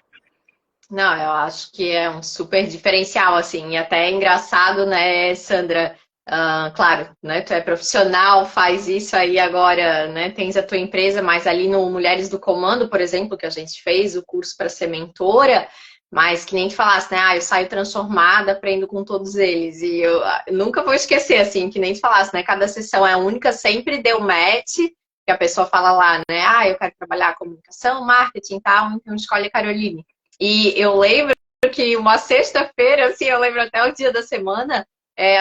Não, eu acho que é um super diferencial, assim, e até é engraçado, né, Sandra? Claro, né, tu é profissional, faz isso aí agora, né, tens a tua empresa, mas ali no Mulheres do Comando, por exemplo, que a gente fez o curso para ser mentora, mas que nem tu falasse, né, eu saio transformada, aprendo com todos eles, e eu nunca vou esquecer, assim, que nem tu falasse, né, cada sessão é única, sempre deu match, que a pessoa fala lá, né, eu quero trabalhar comunicação, marketing e tal, então escolhe a Caroline. E eu lembro que uma sexta-feira, assim, eu lembro até o dia da semana,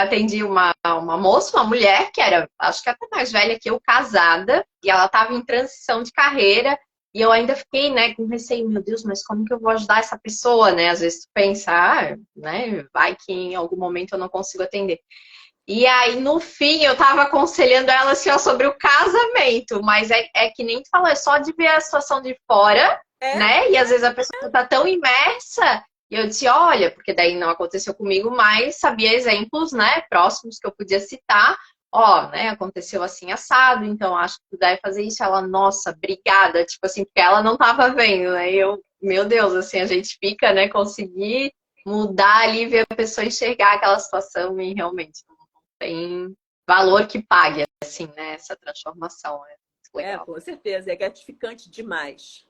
atendi uma moça, uma mulher, que era, acho que até mais velha que eu, casada, e ela estava em transição de carreira, e eu ainda fiquei, né, com receio, meu Deus, mas como que eu vou ajudar essa pessoa, né? Às vezes tu pensa, né, vai que em algum momento eu não consigo atender. E aí, no fim, eu tava aconselhando ela assim, ó, sobre o casamento, mas é que nem tu falou, é só de ver a situação de fora, É, né? E às vezes a pessoa tá tão imersa, e eu disse, olha, porque daí não aconteceu comigo, mas sabia exemplos, né, próximos que eu podia citar. Ó, né, aconteceu assim assado, então acho que tu deve fazer isso. Ela, nossa, obrigada, tipo assim, porque ela não tava vendo, né? E eu, meu Deus, assim, a gente fica, né, conseguir mudar ali, ver a pessoa enxergar aquela situação e realmente tem valor que pague, assim, né? Essa transformação. É muito legal. com certeza, é gratificante demais.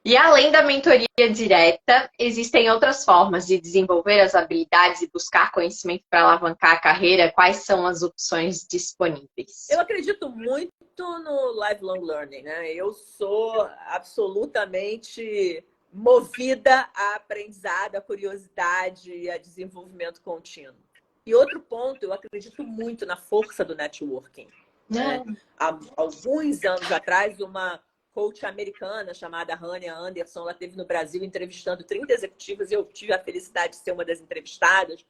E além da mentoria direta, existem outras formas de desenvolver as habilidades e buscar conhecimento para alavancar a carreira. Quais são as opções Eu disponíveis? acredito muito no lifelong learning, né? Eu sou absolutamente movida a aprendizado, a curiosidade e a desenvolvimento contínuo. E outro ponto, eu acredito muito na força do networking, né? Não. Há alguns anos atrás, uma coach americana chamada Hania Anderson, ela esteve no Brasil entrevistando 30 executivos e eu tive a felicidade de ser uma das entrevistadas.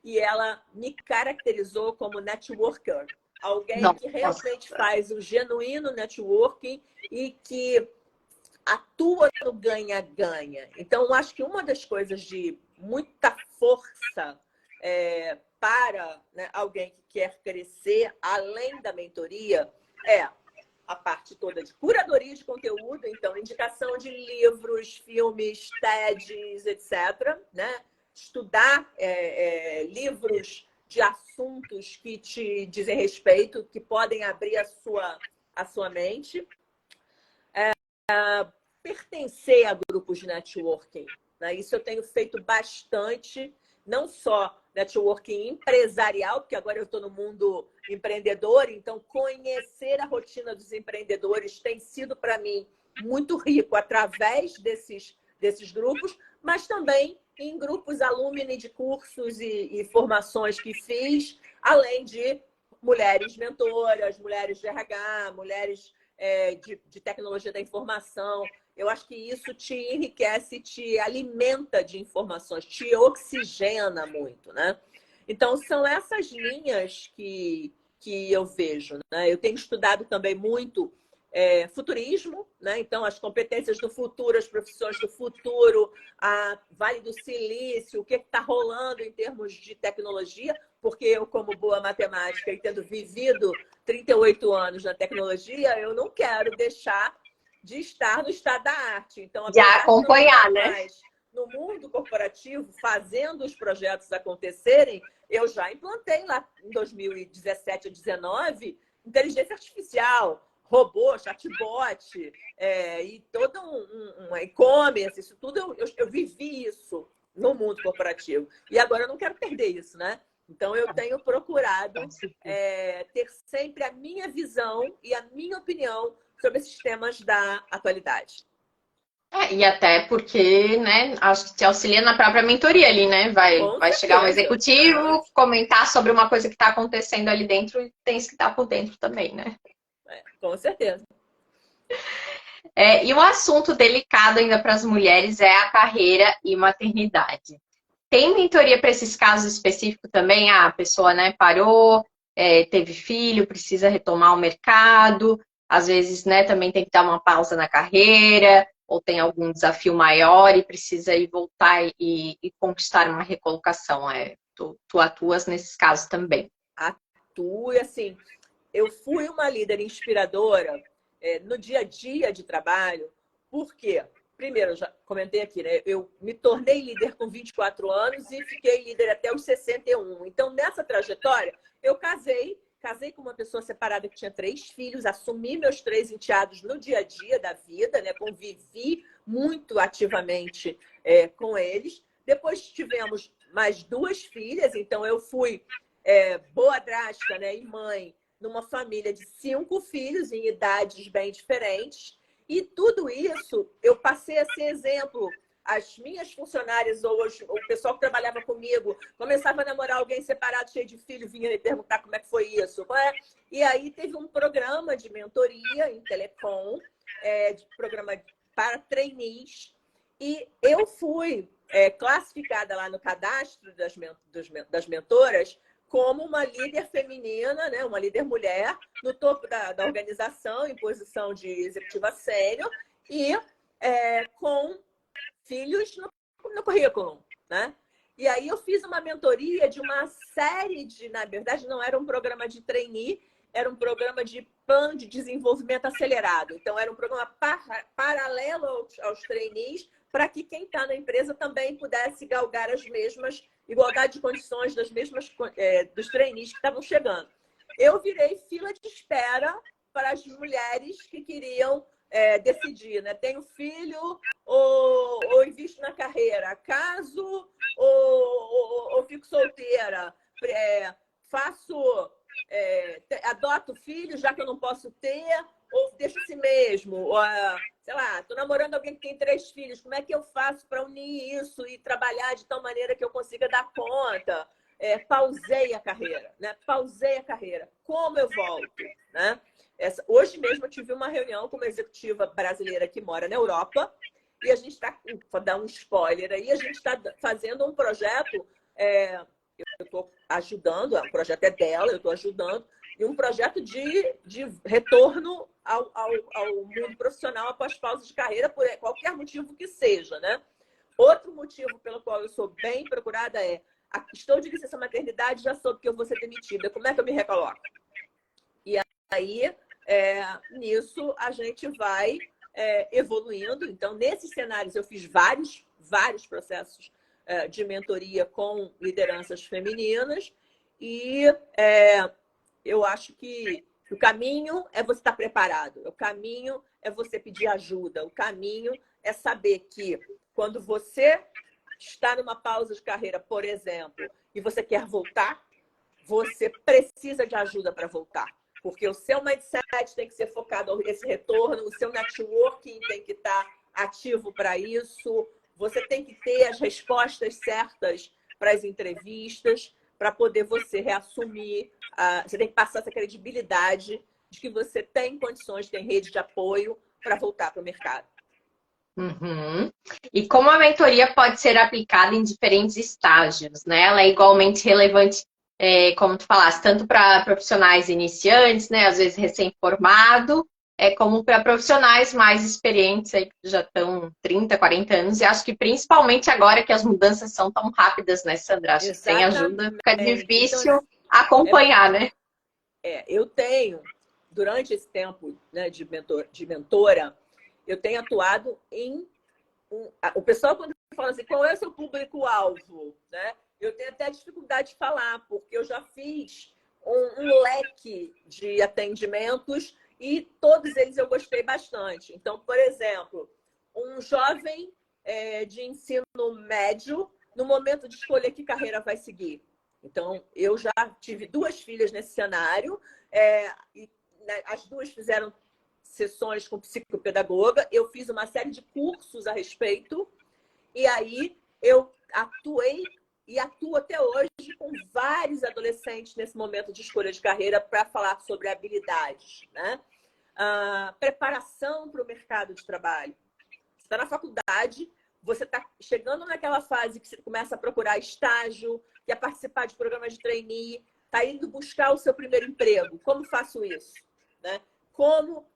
E ela me caracterizou como networker, alguém que Nossa. realmente faz o genuíno networking e que atua no ganha-ganha. Então, eu acho que uma das coisas de muita força para, né, alguém que quer crescer além da mentoria é a parte toda de curadoria de conteúdo, então indicação de livros, filmes, TEDs, etc., né? Estudar livros de assuntos que te dizem respeito, que podem abrir a sua mente. Pertencer a grupos de networking, né? Isso eu tenho feito bastante, não só networking empresarial, porque agora eu estou no mundo empreendedor, então conhecer a rotina dos empreendedores tem sido para mim muito rico através desses grupos, mas também em grupos alumni de cursos e formações que fiz, além de mulheres mentoras, mulheres de RH, mulheres de tecnologia da informação. Eu acho que isso te enriquece, te alimenta de informações, te oxigena muito, né? Então, são essas linhas que eu vejo, né? Eu tenho estudado também muito futurismo, né? Então, as competências do futuro, as profissões do futuro, a Vale do Silício, o que está rolando em termos de tecnologia, porque eu, como boa matemática e tendo vivido 38 anos na tecnologia, eu não quero deixar de estar no estado da arte. Então, De apesar de não acompanhar, estar né? mais no mundo corporativo, fazendo os projetos acontecerem, eu já implantei lá em 2017 ou 2019 inteligência artificial, robô, chatbot, e todo um e-commerce, isso tudo eu vivi isso no mundo corporativo. E agora eu não quero perder isso, né? Então, eu tenho procurado ter sempre a minha visão e a minha opinião sobre esses temas da atualidade. E até porque, né, acho que te auxilia na própria mentoria ali, né? Com Vai chegar um certeza. executivo, comentar sobre uma coisa que está acontecendo ali dentro e tem que estar por dentro também, né? Com certeza. E um assunto delicado ainda para as mulheres é a carreira e maternidade. Tem mentoria para esses casos específicos também? A pessoa, né, parou, teve filho, precisa retomar o mercado, às vezes, né, também tem que dar uma pausa na carreira, ou tem algum desafio maior e precisa ir voltar e conquistar uma recolocação. Tu atuas nesses casos também. Atuo e assim, eu fui uma líder inspiradora no dia a dia de trabalho, porque, primeiro, eu já comentei aqui, né? Eu me tornei líder com 24 anos e fiquei líder até os 61. Então, nessa trajetória, eu casei com uma pessoa separada que tinha 3 filhos, assumi meus 3 enteados no dia a dia da vida, né? Convivi muito ativamente com eles. Depois tivemos mais 2 filhas, então eu fui boadrasta, né? E mãe numa família de 5 filhos em idades bem diferentes. E tudo isso eu passei a ser exemplo. As minhas funcionárias ou o pessoal que trabalhava comigo começava a namorar alguém separado, cheio de filho, vinha me perguntar como é que foi isso. E aí teve um programa de mentoria em Telecom, de programa para trainees, e eu fui classificada lá no cadastro das mentoras como uma líder feminina, né? Uma líder mulher, no topo da organização, em posição de executiva sênior, e com filhos no currículo, né? E aí eu fiz uma mentoria de uma série na verdade, não era um programa de trainee, era um programa de plano de desenvolvimento acelerado. Então, era um programa paralelo aos trainees, para que quem está na empresa também pudesse galgar as mesmas igualdade de condições dos trainees que estavam chegando. Eu virei fila de espera para as mulheres que queriam decidir, né? Tenho filho ou invisto na carreira? Caso ou fico solteira? Adoto filho, já que eu não posso ter, ou deixo assim mesmo? Ou, sei lá, estou namorando alguém que tem 3 filhos, como é que eu faço para unir isso e trabalhar de tal maneira que eu consiga dar conta? Pausei a carreira, né? Pausei a carreira. Como eu volto, né? Hoje mesmo eu tive uma reunião com uma executiva brasileira que mora na Europa e a gente está, vou dar um spoiler aí, a gente está fazendo um projeto, eu estou ajudando, o projeto é dela, eu estou ajudando, e um projeto de retorno ao mundo profissional após pausa de carreira, por qualquer motivo que seja, né? Outro motivo pelo qual eu sou bem procurada estou de licença maternidade, já soube que eu vou ser demitida, como é que eu me recoloco? E aí, nisso, a gente vai evoluindo. Então, nesses cenários, eu fiz vários processos de mentoria com lideranças femininas e eu acho que o caminho é você estar preparado, o caminho é você pedir ajuda, o caminho é saber que quando você está numa pausa de carreira, por exemplo, e você quer voltar, você precisa de ajuda para voltar. Porque o seu mindset tem que ser focado nesse retorno, o seu networking tem que estar ativo para isso, você tem que ter as respostas certas para as entrevistas, para poder você reassumir. Você tem que passar essa credibilidade de que você tem condições, tem rede de apoio para voltar para o mercado. Uhum. E como a mentoria pode ser aplicada em diferentes estágios, né? Ela é igualmente relevante, como tu falaste, tanto para profissionais iniciantes, né? Às vezes recém-formado, como para profissionais mais experientes aí, que já estão 30, 40 anos. E acho que principalmente agora que as mudanças são tão rápidas, né, Sandra? Acho que sem ajuda fica Exatamente. Então, difícil acompanhar, né? Eu tenho, durante esse tempo, né, de mentora, eu tenho atuado o pessoal, quando fala assim, qual é o seu público-alvo? Né? Eu tenho até dificuldade de falar, porque eu já fiz um leque de atendimentos e todos eles eu gostei bastante. Então, por exemplo, um jovem de ensino médio, no momento de escolher que carreira vai seguir. Então, eu já tive 2 filhas nesse cenário, e as 2 fizeram sessões com psicopedagoga, eu fiz uma série de cursos a respeito, e aí eu atuei e atuo até hoje com vários adolescentes nesse momento de escolha de carreira para falar sobre habilidades, né? Preparação para o mercado de trabalho. Você está na faculdade, você está chegando naquela fase que você começa a procurar estágio, quer participar de programas de trainee, está indo buscar o seu primeiro emprego. Como faço isso? Né? Como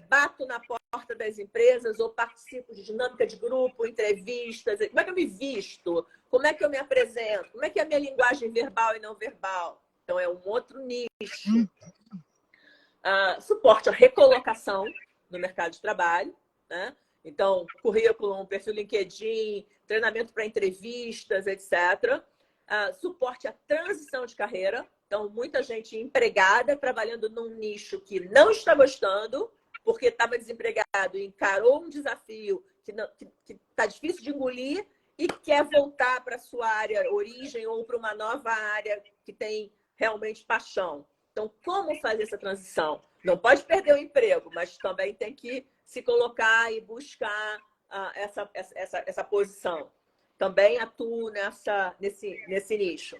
bato na porta das empresas ou participo de dinâmica de grupo, entrevistas? Como é que eu me visto? Como é que eu me apresento? Como é que é a minha linguagem verbal e não verbal? Então, é um outro nicho. Suporte à recolocação no mercado de trabalho, né? Então, currículo, perfil LinkedIn, treinamento para entrevistas, etc. Suporte à transição de carreira. Então, muita gente empregada, trabalhando num nicho que não está gostando, porque estava desempregado e encarou um desafio que está difícil de engolir e quer voltar para a sua área origem ou para uma nova área que tem realmente paixão. Então, como fazer essa transição? Não pode perder o emprego, mas também tem que se colocar e buscar essa posição. Também atuo nesse nicho.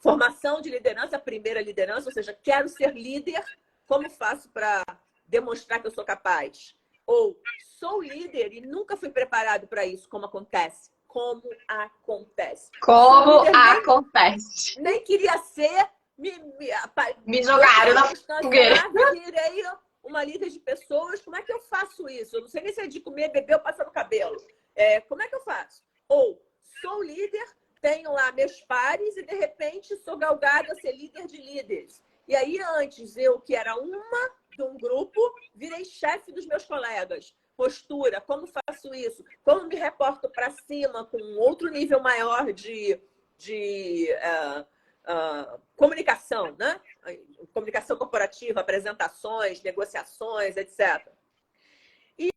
Formação de liderança, primeira liderança, ou seja, quero ser líder, como faço para demonstrar que eu sou capaz? Ou sou líder e nunca fui preparado para isso, como acontece? Como acontece? Como acontece? Nem queria ser, me jogaram na fogueira. Virei uma líder de pessoas, como é que eu faço isso? Eu não sei nem se é de comer, beber ou passar no cabelo. Como é que eu faço? Ou sou líder, tenho lá meus pares e, de repente, sou galgada a ser líder de líderes. E aí, antes, eu, que era de um grupo, virei chefe dos meus colegas. Postura, como faço isso? Como me reporto para cima com um outro nível maior de comunicação, né? Comunicação corporativa, apresentações, negociações, etc. E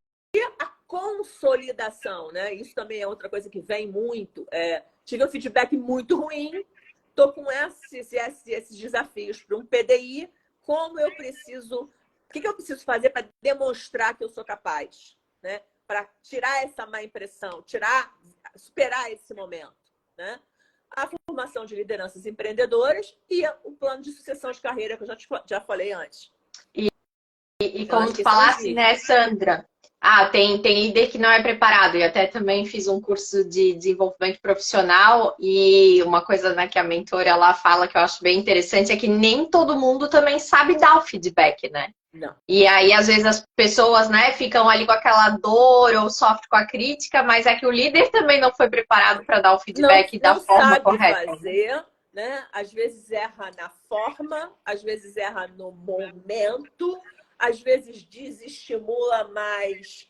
a consolidação, né? Isso também é outra coisa que vem muito. Tive um feedback muito ruim, estou com esses desafios para um PDI, como eu preciso, o que eu preciso fazer para demonstrar que eu sou capaz, né? Para tirar essa má impressão, superar esse momento, né? A formação de lideranças empreendedoras e o plano de sucessão de carreira que eu já falei antes. E como tu falasse, né, Sandra? Tem líder que não é preparado. E até também fiz um curso de desenvolvimento profissional e uma coisa, né, que a mentora lá fala que eu acho bem interessante é que nem todo mundo também sabe dar o feedback, né? Não. E aí, às vezes, as pessoas, né, ficam ali com aquela dor ou sofrem com a crítica, mas é que o líder também não foi preparado para dar o feedback da forma correta. Fazer, né? Às vezes erra na forma, às vezes erra no momento, às vezes desestimula mais,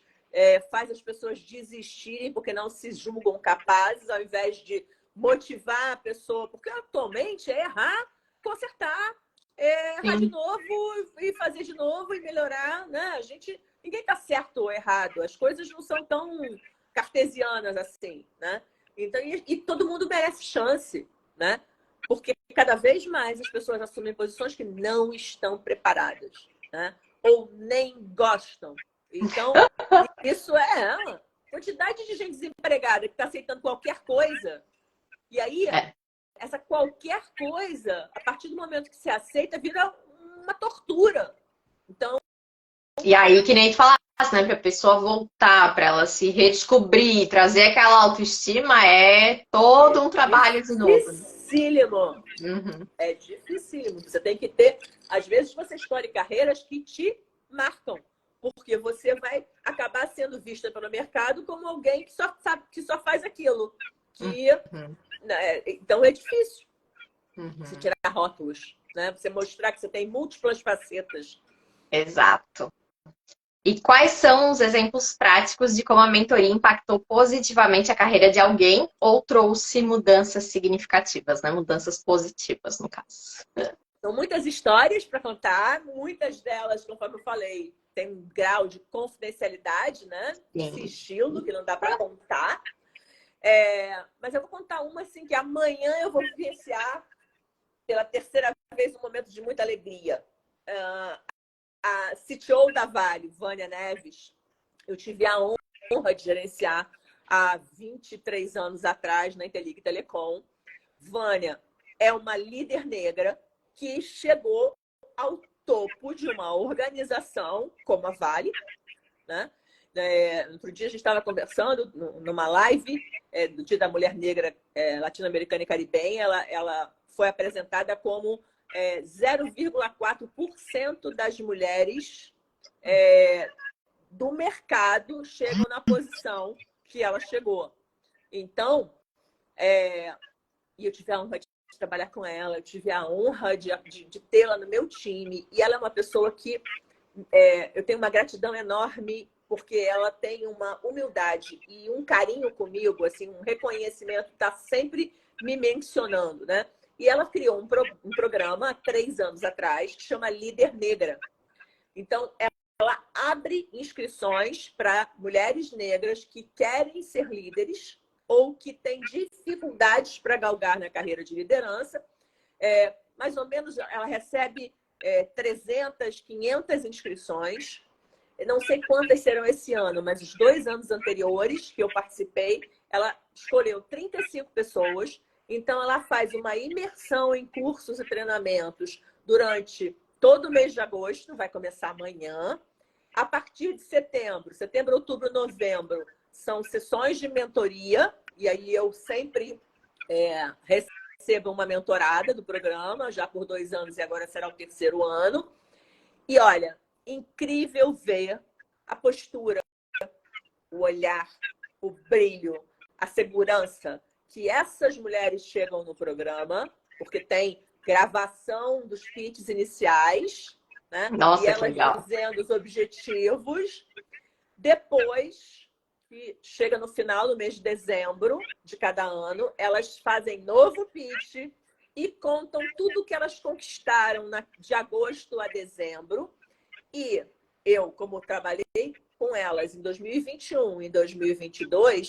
faz as pessoas desistirem porque não se julgam capazes, ao invés de motivar a pessoa. Porque atualmente é errar, consertar, errar de novo e fazer de novo e melhorar, né? Ninguém está certo ou errado. As coisas não são tão cartesianas assim, né? Então, e todo mundo merece chance, né? Porque cada vez mais as pessoas assumem posições que não estão preparadas, né? Ou nem gostam. Então, isso é uma quantidade de gente desempregada que está aceitando qualquer coisa. E aí, essa qualquer coisa, a partir do momento que você aceita, vira uma tortura. Então... E aí, que nem tu falasse, né? Para a pessoa voltar, para ela se redescobrir, trazer aquela autoestima, é todo um trabalho de novo. Dificílimo. Uhum. É dificílimo. Você tem que ter... Às vezes você escolhe carreiras que te marcam. Porque você vai acabar sendo vista pelo mercado como alguém que só sabe, que só faz aquilo. Então é difícil você tirar rótulos, né? Você mostrar que você tem múltiplas facetas. Exato. E quais são os exemplos práticos de como a mentoria impactou positivamente a carreira de alguém ou trouxe mudanças significativas, né? Mudanças positivas, no caso. São muitas histórias para contar, muitas delas, conforme eu falei, tem um grau de confidencialidade, né? Sigilo, que não dá para contar. Mas eu vou contar uma assim que amanhã eu vou vivenciar pela terceira vez um momento de muita alegria. a CTO da Vale, Vânia Neves, eu tive a honra de gerenciar há 23 anos atrás na Interligue Telecom. Vânia é uma líder negra que chegou ao topo de uma organização como a Vale, né? Outro dia a gente estava conversando numa live do Dia da Mulher Negra Latino-Americana e Caribenha. Ela foi apresentada como 0,4% das mulheres do mercado chegam na posição que ela chegou. Então, e eu tive a honra de trabalhar com ela, eu tive a honra de tê-la no meu time. E ela é uma pessoa que eu tenho uma gratidão enorme, porque ela tem uma humildade e um carinho comigo, assim, um reconhecimento, está sempre me mencionando, né? E ela criou um programa há 3 anos atrás que chama Líder Negra. Então, ela abre inscrições para mulheres negras que querem ser líderes ou que têm dificuldades para galgar na carreira de liderança. Mais ou menos, ela recebe 300, 500 inscrições. Eu não sei quantas serão esse ano, mas os 2 anos anteriores que eu participei, ela escolheu 35 pessoas. Então, ela faz uma imersão em cursos e treinamentos durante todo o mês de agosto, vai começar amanhã. A partir de setembro, outubro, novembro, são sessões de mentoria. E aí eu sempre recebo uma mentorada do programa, já por 2 anos e agora será o 3º ano. E olha, incrível ver a postura, o olhar, o brilho, a segurança que essas mulheres chegam no programa, porque tem gravação dos pitches iniciais, né? Nossa, e que elas legal. dizendo os objetivos. Depois, que chega no final do mês de dezembro de cada ano, elas fazem novo pitch e contam tudo que elas conquistaram de agosto a dezembro. E eu, como trabalhei com elas em 2021 e 2022,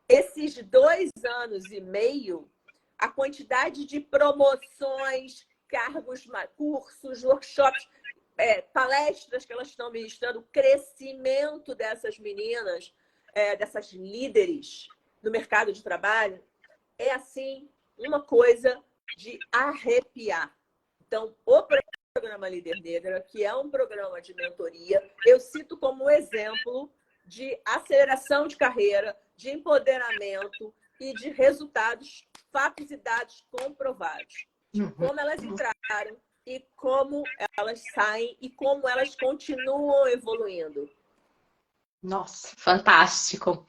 esses 2 anos e meio, a quantidade de promoções, cargos, cursos, workshops, palestras que elas estão ministrando, o crescimento dessas meninas, dessas líderes no mercado de trabalho, é assim, uma coisa de arrepiar. Então, o programa Líder Negra, que é um programa de mentoria, eu cito como exemplo de aceleração de carreira, de empoderamento e de resultados, fatos e dados comprovados. De como elas entraram e como elas saem e como elas continuam evoluindo. Nossa, fantástico.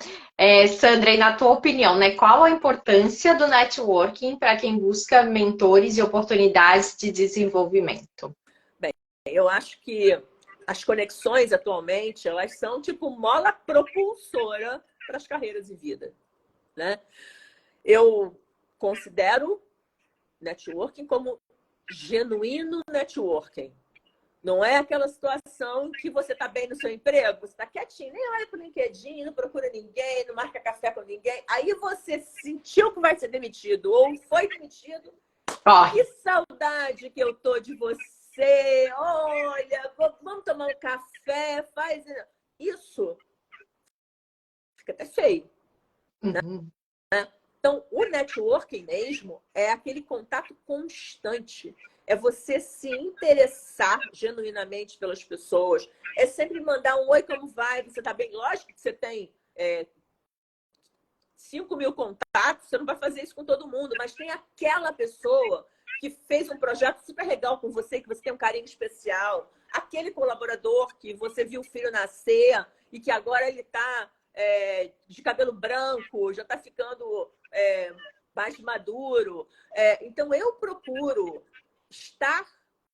Sandra, e na tua opinião, né, qual a importância do networking para quem busca mentores e oportunidades de desenvolvimento? Bem, eu acho que as conexões atualmente, elas são tipo mola propulsora para as carreiras de vida, né? Eu considero networking como genuíno networking. Não é aquela situação que você está bem no seu emprego, você está quietinho, nem olha para o LinkedIn, não procura ninguém, não marca café com ninguém. Aí você sentiu que vai ser demitido ou foi demitido. Que saudade que eu tô de você. Olha, vamos tomar um café, faz isso. Fica até feio. Uhum. Né? Então, o networking mesmo é aquele contato constante. É você se interessar genuinamente pelas pessoas. É sempre mandar um oi, como vai? Você tá bem? Lógico que você tem 5.000 contatos, você não vai fazer isso com todo mundo, mas tem aquela pessoa que fez um projeto super legal com você, que você tem um carinho especial. Aquele colaborador que você viu o filho nascer e que agora ele está de cabelo branco, já está ficando mais maduro. Então, eu procuro estar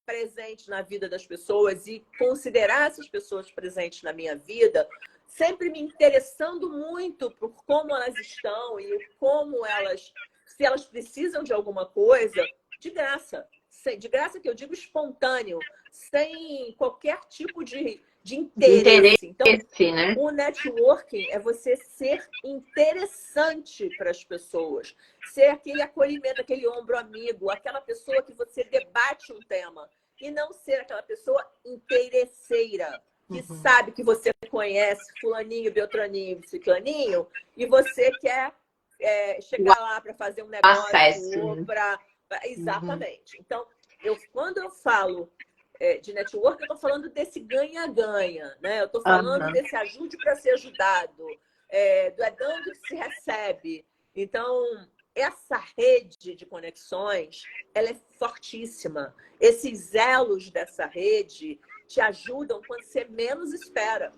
presente na vida das pessoas e considerar essas pessoas presentes na minha vida, sempre me interessando muito por como elas estão e como elas, se elas precisam de alguma coisa, de graça. De graça que eu digo espontâneo, sem qualquer tipo de interesse. Então, né? o networking é você ser interessante para as pessoas, ser aquele acolhimento, aquele ombro amigo, aquela pessoa que você debate um tema. e não ser aquela pessoa interesseira, que sabe que você conhece fulaninho, beltraninho, ciclaninho, e você quer chegar lá para fazer um negócio, exatamente. Então, quando eu falo de network, eu estou falando desse ganha-ganha, né? Eu estou falando desse ajude para ser ajudado, do dando que se recebe. Então, essa rede de conexões, ela é fortíssima. Esses elos dessa rede te ajudam quando você menos espera.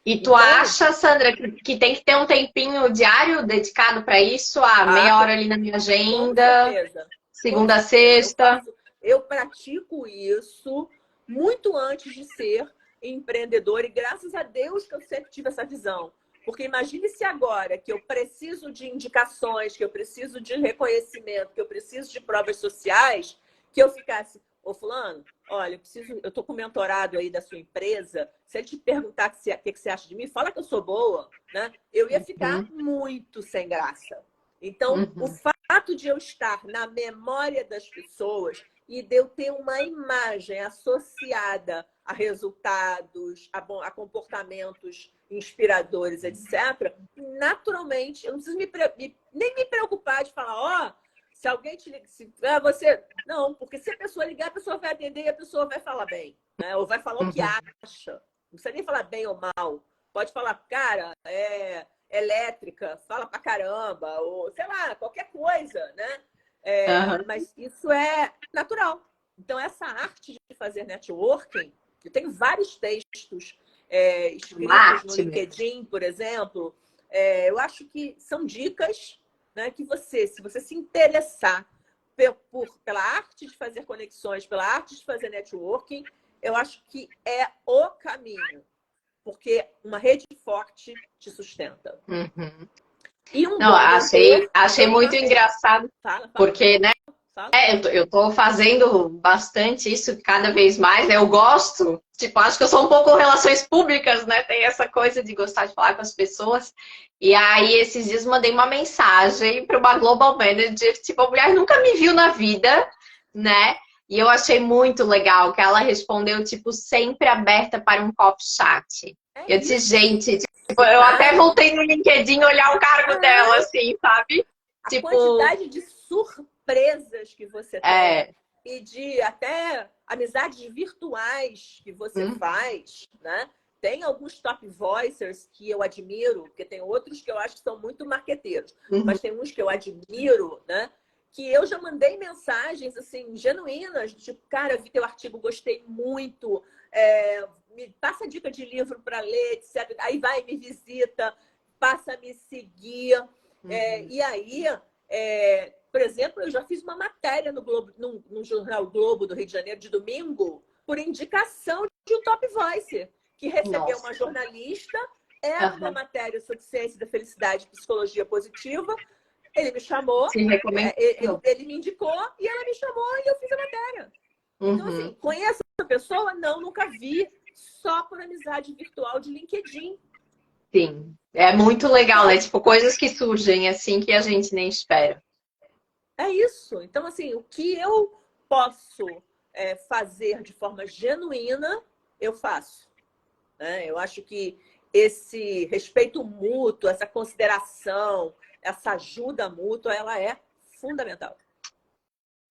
E tu acha, Sandra, que tem que ter um tempinho diário dedicado para isso? Meia hora ali na minha agenda, com certeza. segunda a sexta? Eu pratico isso muito antes de ser empreendedora e graças a Deus que eu sempre tive essa visão. Porque imagine se agora que eu preciso de indicações, que eu preciso de reconhecimento, que eu preciso de provas sociais, que eu ficasse, ô fulano, olha, eu tô com um mentorado aí da sua empresa, se ele te perguntar o que você acha de mim, fala que eu sou boa, né? Eu ia ficar muito sem graça. Então, o fato de eu estar na memória das pessoas e de eu ter uma imagem associada a resultados, a comportamentos inspiradores, etc., naturalmente, eu não preciso nem me preocupar de falar, se alguém te liga, você... Não, porque se a pessoa ligar, a pessoa vai atender e a pessoa vai falar bem, né? Ou vai falar o que acha. Não precisa nem falar bem ou mal. Pode falar, cara, elétrica, fala pra caramba, ou sei lá, qualquer coisa, né? Mas isso é natural. Então, essa arte de fazer networking, eu tenho vários textos escritos no LinkedIn, por exemplo, eu acho que são dicas, né, que se você se interessar pela arte de fazer conexões, pela arte de fazer networking, eu acho que é o caminho. Porque uma rede forte te sustenta. E Não, achei muito engraçado, porque, né? Eu tô fazendo bastante isso cada vez mais, né? Eu gosto, acho que eu sou um pouco relações públicas, né? Tem essa coisa de gostar de falar com as pessoas. E aí, esses dias, mandei uma mensagem para uma Global Manager, a mulher nunca me viu na vida, né? E eu achei muito legal que ela respondeu, sempre aberta para um coffee chat. Eu disse, gente, eu até voltei no LinkedIn olhar o cargo dela, assim, sabe? A quantidade de surpresas que você tem e de até amizades virtuais que você faz, né? Tem alguns top voicers que eu admiro, porque tem outros que eu acho que são muito marqueteiros, mas tem uns que eu admiro, né? Que eu já mandei mensagens, assim, genuínas, tipo, cara, vi teu artigo, gostei muito, me passa dica de livro para ler, etc. Aí vai, me visita, passa a me seguir. E aí, por exemplo, eu já fiz uma matéria no Globo, no jornal Globo do Rio de Janeiro, de domingo, por indicação de um top voice, que recebeu uma jornalista, era uma matéria sobre ciência da felicidade e psicologia positiva. Ele me chamou, ele me indicou e ela me chamou e eu fiz a matéria. Então, assim, conheço essa pessoa? Não, nunca vi. Só por amizade virtual de LinkedIn. Sim, é muito legal, né? Coisas que surgem assim que a gente nem espera. É isso. Então, assim, o que eu posso fazer de forma genuína, eu faço. Né? Eu acho que esse respeito mútuo, essa consideração, essa ajuda mútua, ela é fundamental.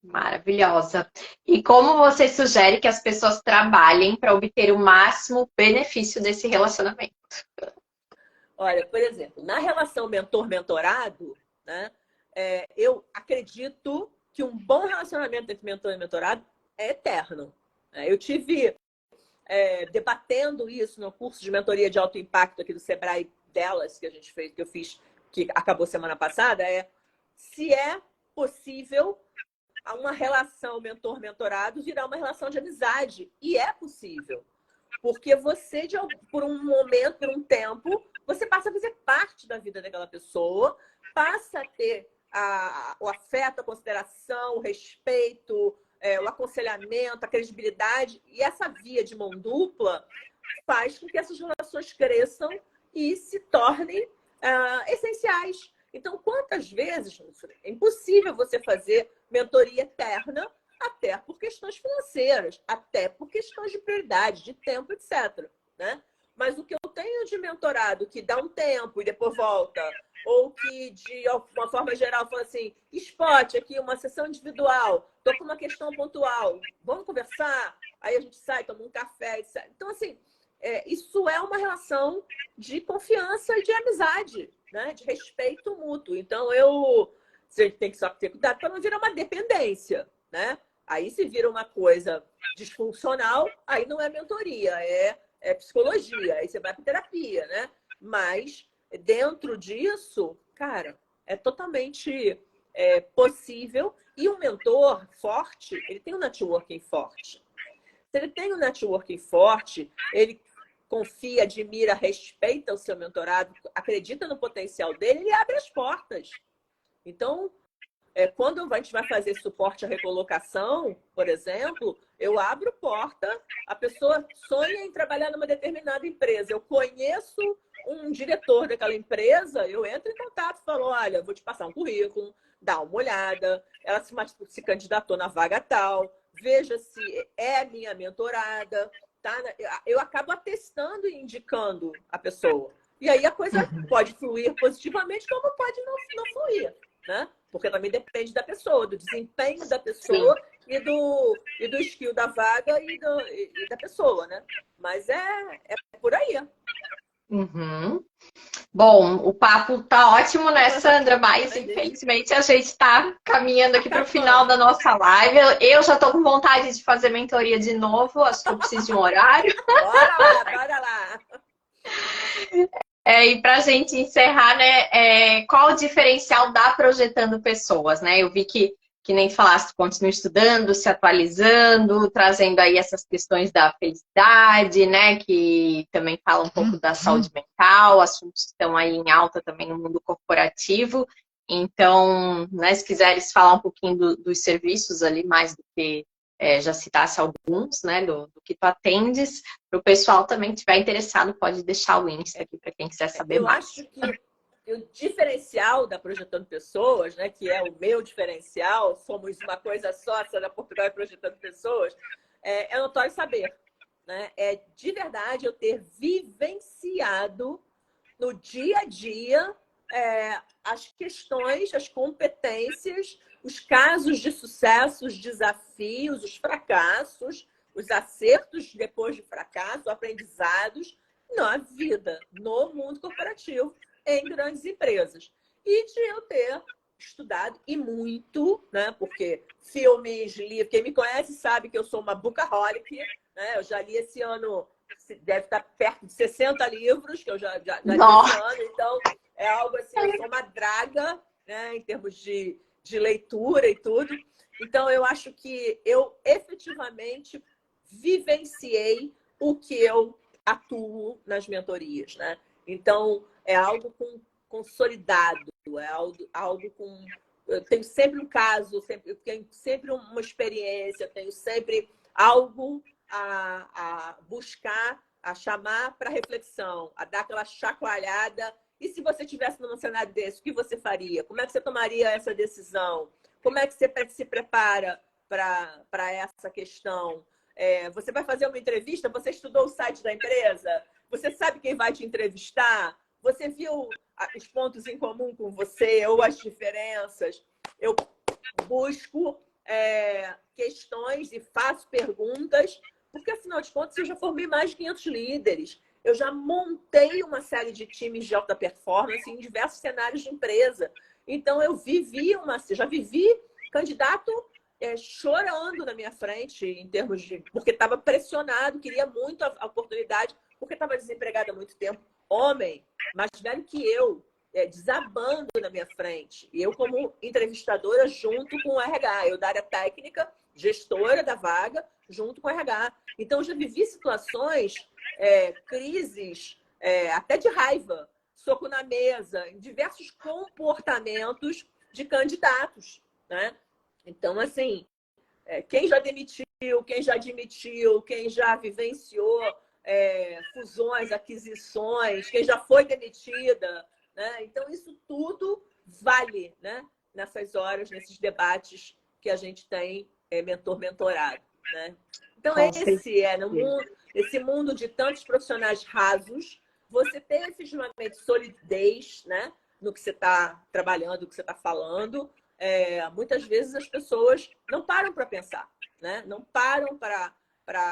Maravilhosa. E como você sugere que as pessoas trabalhem para obter o máximo benefício desse relacionamento? Olha, por exemplo, na relação mentor-mentorado, né, eu acredito que um bom relacionamento entre mentor e mentorado é eterno. Eu tive debatendo isso no curso de mentoria de alto impacto aqui do Sebrae delas, que a gente fez, que eu fiz, que acabou semana passada, se é possível uma relação mentor-mentorado virar uma relação de amizade. E é possível. Porque você, por um momento, por um tempo, você passa a fazer parte da vida daquela pessoa, passa a ter o afeto, a consideração, o respeito, o aconselhamento, a credibilidade. E essa via de mão dupla faz com que essas relações cresçam e se tornem essenciais. Então, quantas vezes é impossível você fazer mentoria eterna, até por questões financeiras, até por questões de prioridade, de tempo, etc. Né? Mas o que eu tenho de mentorado que dá um tempo e depois volta, ou que, de uma forma geral, fala assim, spot aqui, uma sessão individual, estou com uma questão pontual, vamos conversar? Aí a gente sai, toma um café, etc. Então, assim, isso é uma relação de confiança e de amizade, né? De respeito mútuo. Então, você tem que só ter cuidado para não virar uma dependência, né? Aí, se vira uma coisa disfuncional, aí não é mentoria, é psicologia, aí você vai para terapia, né? Mas dentro disso, cara, é totalmente possível. E um mentor forte, ele tem um networking forte. Se ele tem um networking forte, ele confia, admira, respeita o seu mentorado, acredita no potencial dele, ele abre as portas. Então, quando a gente vai fazer suporte à recolocação, por exemplo, eu abro porta, a pessoa sonha em trabalhar numa determinada empresa. Eu conheço um diretor daquela empresa, eu entro em contato e falo, olha, vou te passar um currículo, dá uma olhada, ela se candidatou na vaga tal, veja se é minha mentorada, tá? Eu acabo atestando e indicando a pessoa. E aí a coisa pode fluir positivamente, como pode não fluir, né? Porque também depende da pessoa, do desempenho da pessoa e do skill da vaga e da pessoa, né? Mas é por aí. Uhum. Bom, o papo tá ótimo, né, Sandra? Mas infelizmente a gente está caminhando aqui para o final da nossa live. Eu já estou com vontade de fazer mentoria de novo, acho que eu preciso de um horário. Bora lá, bora lá. E para a gente encerrar, né, qual o diferencial da Projetando Pessoas, né? Eu vi que nem falaste, continua estudando, se atualizando, trazendo aí essas questões da felicidade, né? Que também fala um pouco da saúde mental, assuntos que estão aí em alta também no mundo corporativo. Então, né, se quiseres falar um pouquinho dos serviços ali, mais do que já citasse alguns, né, do que tu atendes, para o pessoal também que estiver interessado, pode deixar o Insta aqui para quem quiser saber Eu mais. acho que o diferencial da Projetando Pessoas, né, que é o meu diferencial, somos uma coisa só, da Portugal e Projetando Pessoas, é notório saber. Né? É de verdade eu ter vivenciado no dia a dia as questões, as competências, os casos de sucesso, os desafios, os fracassos, os acertos depois de fracasso, aprendizados na vida, no mundo corporativo, em grandes empresas. E de eu ter estudado, e muito, né? Porque filmes, livros, quem me conhece sabe que eu sou uma bookaholic, né? Eu já li esse ano, deve estar perto de 60 livros que eu já li esse ano, então é algo assim, eu sou uma draga, né? Em termos de leitura e tudo. Então, eu acho que eu efetivamente vivenciei o que eu atuo nas mentorias, né? Então, é algo consolidado, é algo com... Eu tenho sempre um caso, eu tenho sempre uma experiência, eu tenho sempre algo a buscar, a chamar para reflexão, a dar aquela chacoalhada. E se você estivesse num cenário desse, o que você faria? Como é que você tomaria essa decisão? Como é que você se prepara para essa questão? Você vai fazer uma entrevista? Você estudou o site da empresa? Você sabe quem vai te entrevistar? Você viu os pontos em comum com você ou as diferenças? Eu busco questões e faço perguntas, porque, afinal de contas, eu já formei mais de 500 líderes. Eu já montei uma série de times de alta performance em diversos cenários de empresa. Então, já vivi candidato chorando na minha frente, em termos de... Porque estava pressionado, queria muito a oportunidade, porque estava desempregado há muito tempo. Homem, mais velho que eu, desabando na minha frente. E eu, como entrevistadora, junto com o RH. Eu da área técnica, gestora da vaga, junto com o RH. Então, eu já vivi situações, crises, até de raiva, soco na mesa, em diversos comportamentos de candidatos, né? Então, assim, quem já demitiu, quem já admitiu, quem já vivenciou fusões, aquisições, quem já foi demitida, né? Então, isso tudo vale, né? Nessas horas, nesses debates que a gente tem mentor-mentorado, né? Então, Com esse é no certeza. mundo, esse mundo de tantos profissionais rasos, você ter efetivamente solidez, né, no que você está trabalhando, no que você está falando. Muitas vezes as pessoas não param para pensar, né? Não param para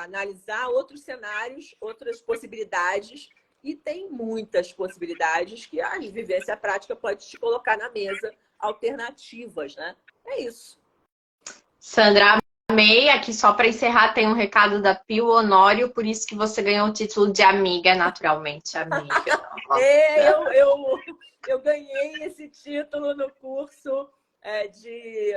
analisar outros cenários, outras possibilidades. E tem muitas possibilidades que a vivência prática pode te colocar na mesa, alternativas, né? É isso. Sandra, amei. Aqui só para encerrar, tem um recado da Pio Honório, por isso que você ganhou o título de amiga, naturalmente, amiga. Eu ganhei esse título no curso de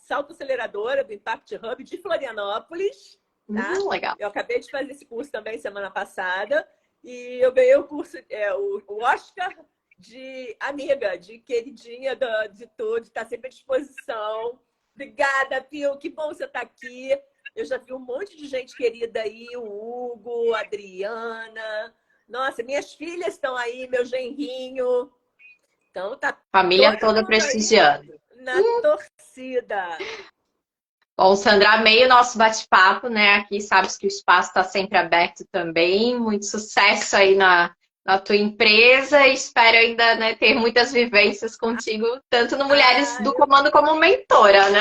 salto aceleradora do Impact Hub de Florianópolis. Tá? Legal. Eu acabei de fazer esse curso também semana passada e eu ganhei o curso, o Oscar de amiga, de queridinha de tudo, de estar sempre à disposição. Obrigada, Pio, que bom você estar aqui. Eu já vi um monte de gente querida aí, o Hugo, a Adriana. Nossa, minhas filhas estão aí, meu genrinho. Então tá Família todo toda mundo aí prestigiando. na torcida. Bom, Sandra, amei o nosso bate-papo, né? Aqui sabes que o espaço está sempre aberto também. Muito sucesso aí na tua empresa. Espero ainda, né, ter muitas vivências contigo, tanto no Mulheres do Comando como mentora, né?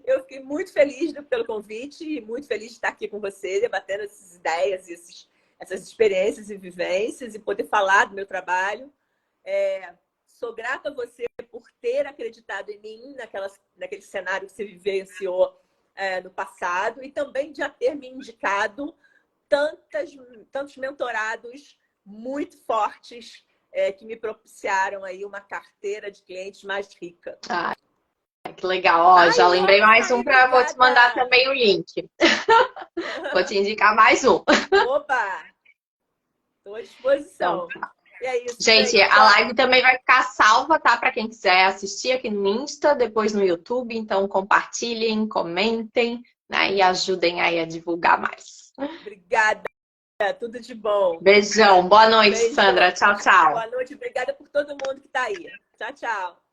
Eu fiquei muito feliz pelo convite e muito feliz de estar aqui com você, debatendo essas ideias, essas experiências e vivências e poder falar do meu trabalho. Sou grata a você por ter acreditado em mim naquele cenário que você vivenciou no passado e também de ter me indicado tantos mentorados muito fortes que me propiciaram aí uma carteira de clientes mais rica. Ah, que legal. Ó, já lembrei mais um para vou te mandar também o link. Vou te indicar mais um. Opa! Estou à disposição. Então, tá. E é isso, gente, a live também vai ficar salva, tá? Para quem quiser assistir aqui no Insta, depois no YouTube. Então, compartilhem, comentem, né? E ajudem aí a divulgar mais. Obrigada. Tudo de bom. Beijão. Boa noite, Beijão. Sandra. Tchau, tchau. Boa noite. Obrigada por todo mundo que está aí. Tchau, tchau.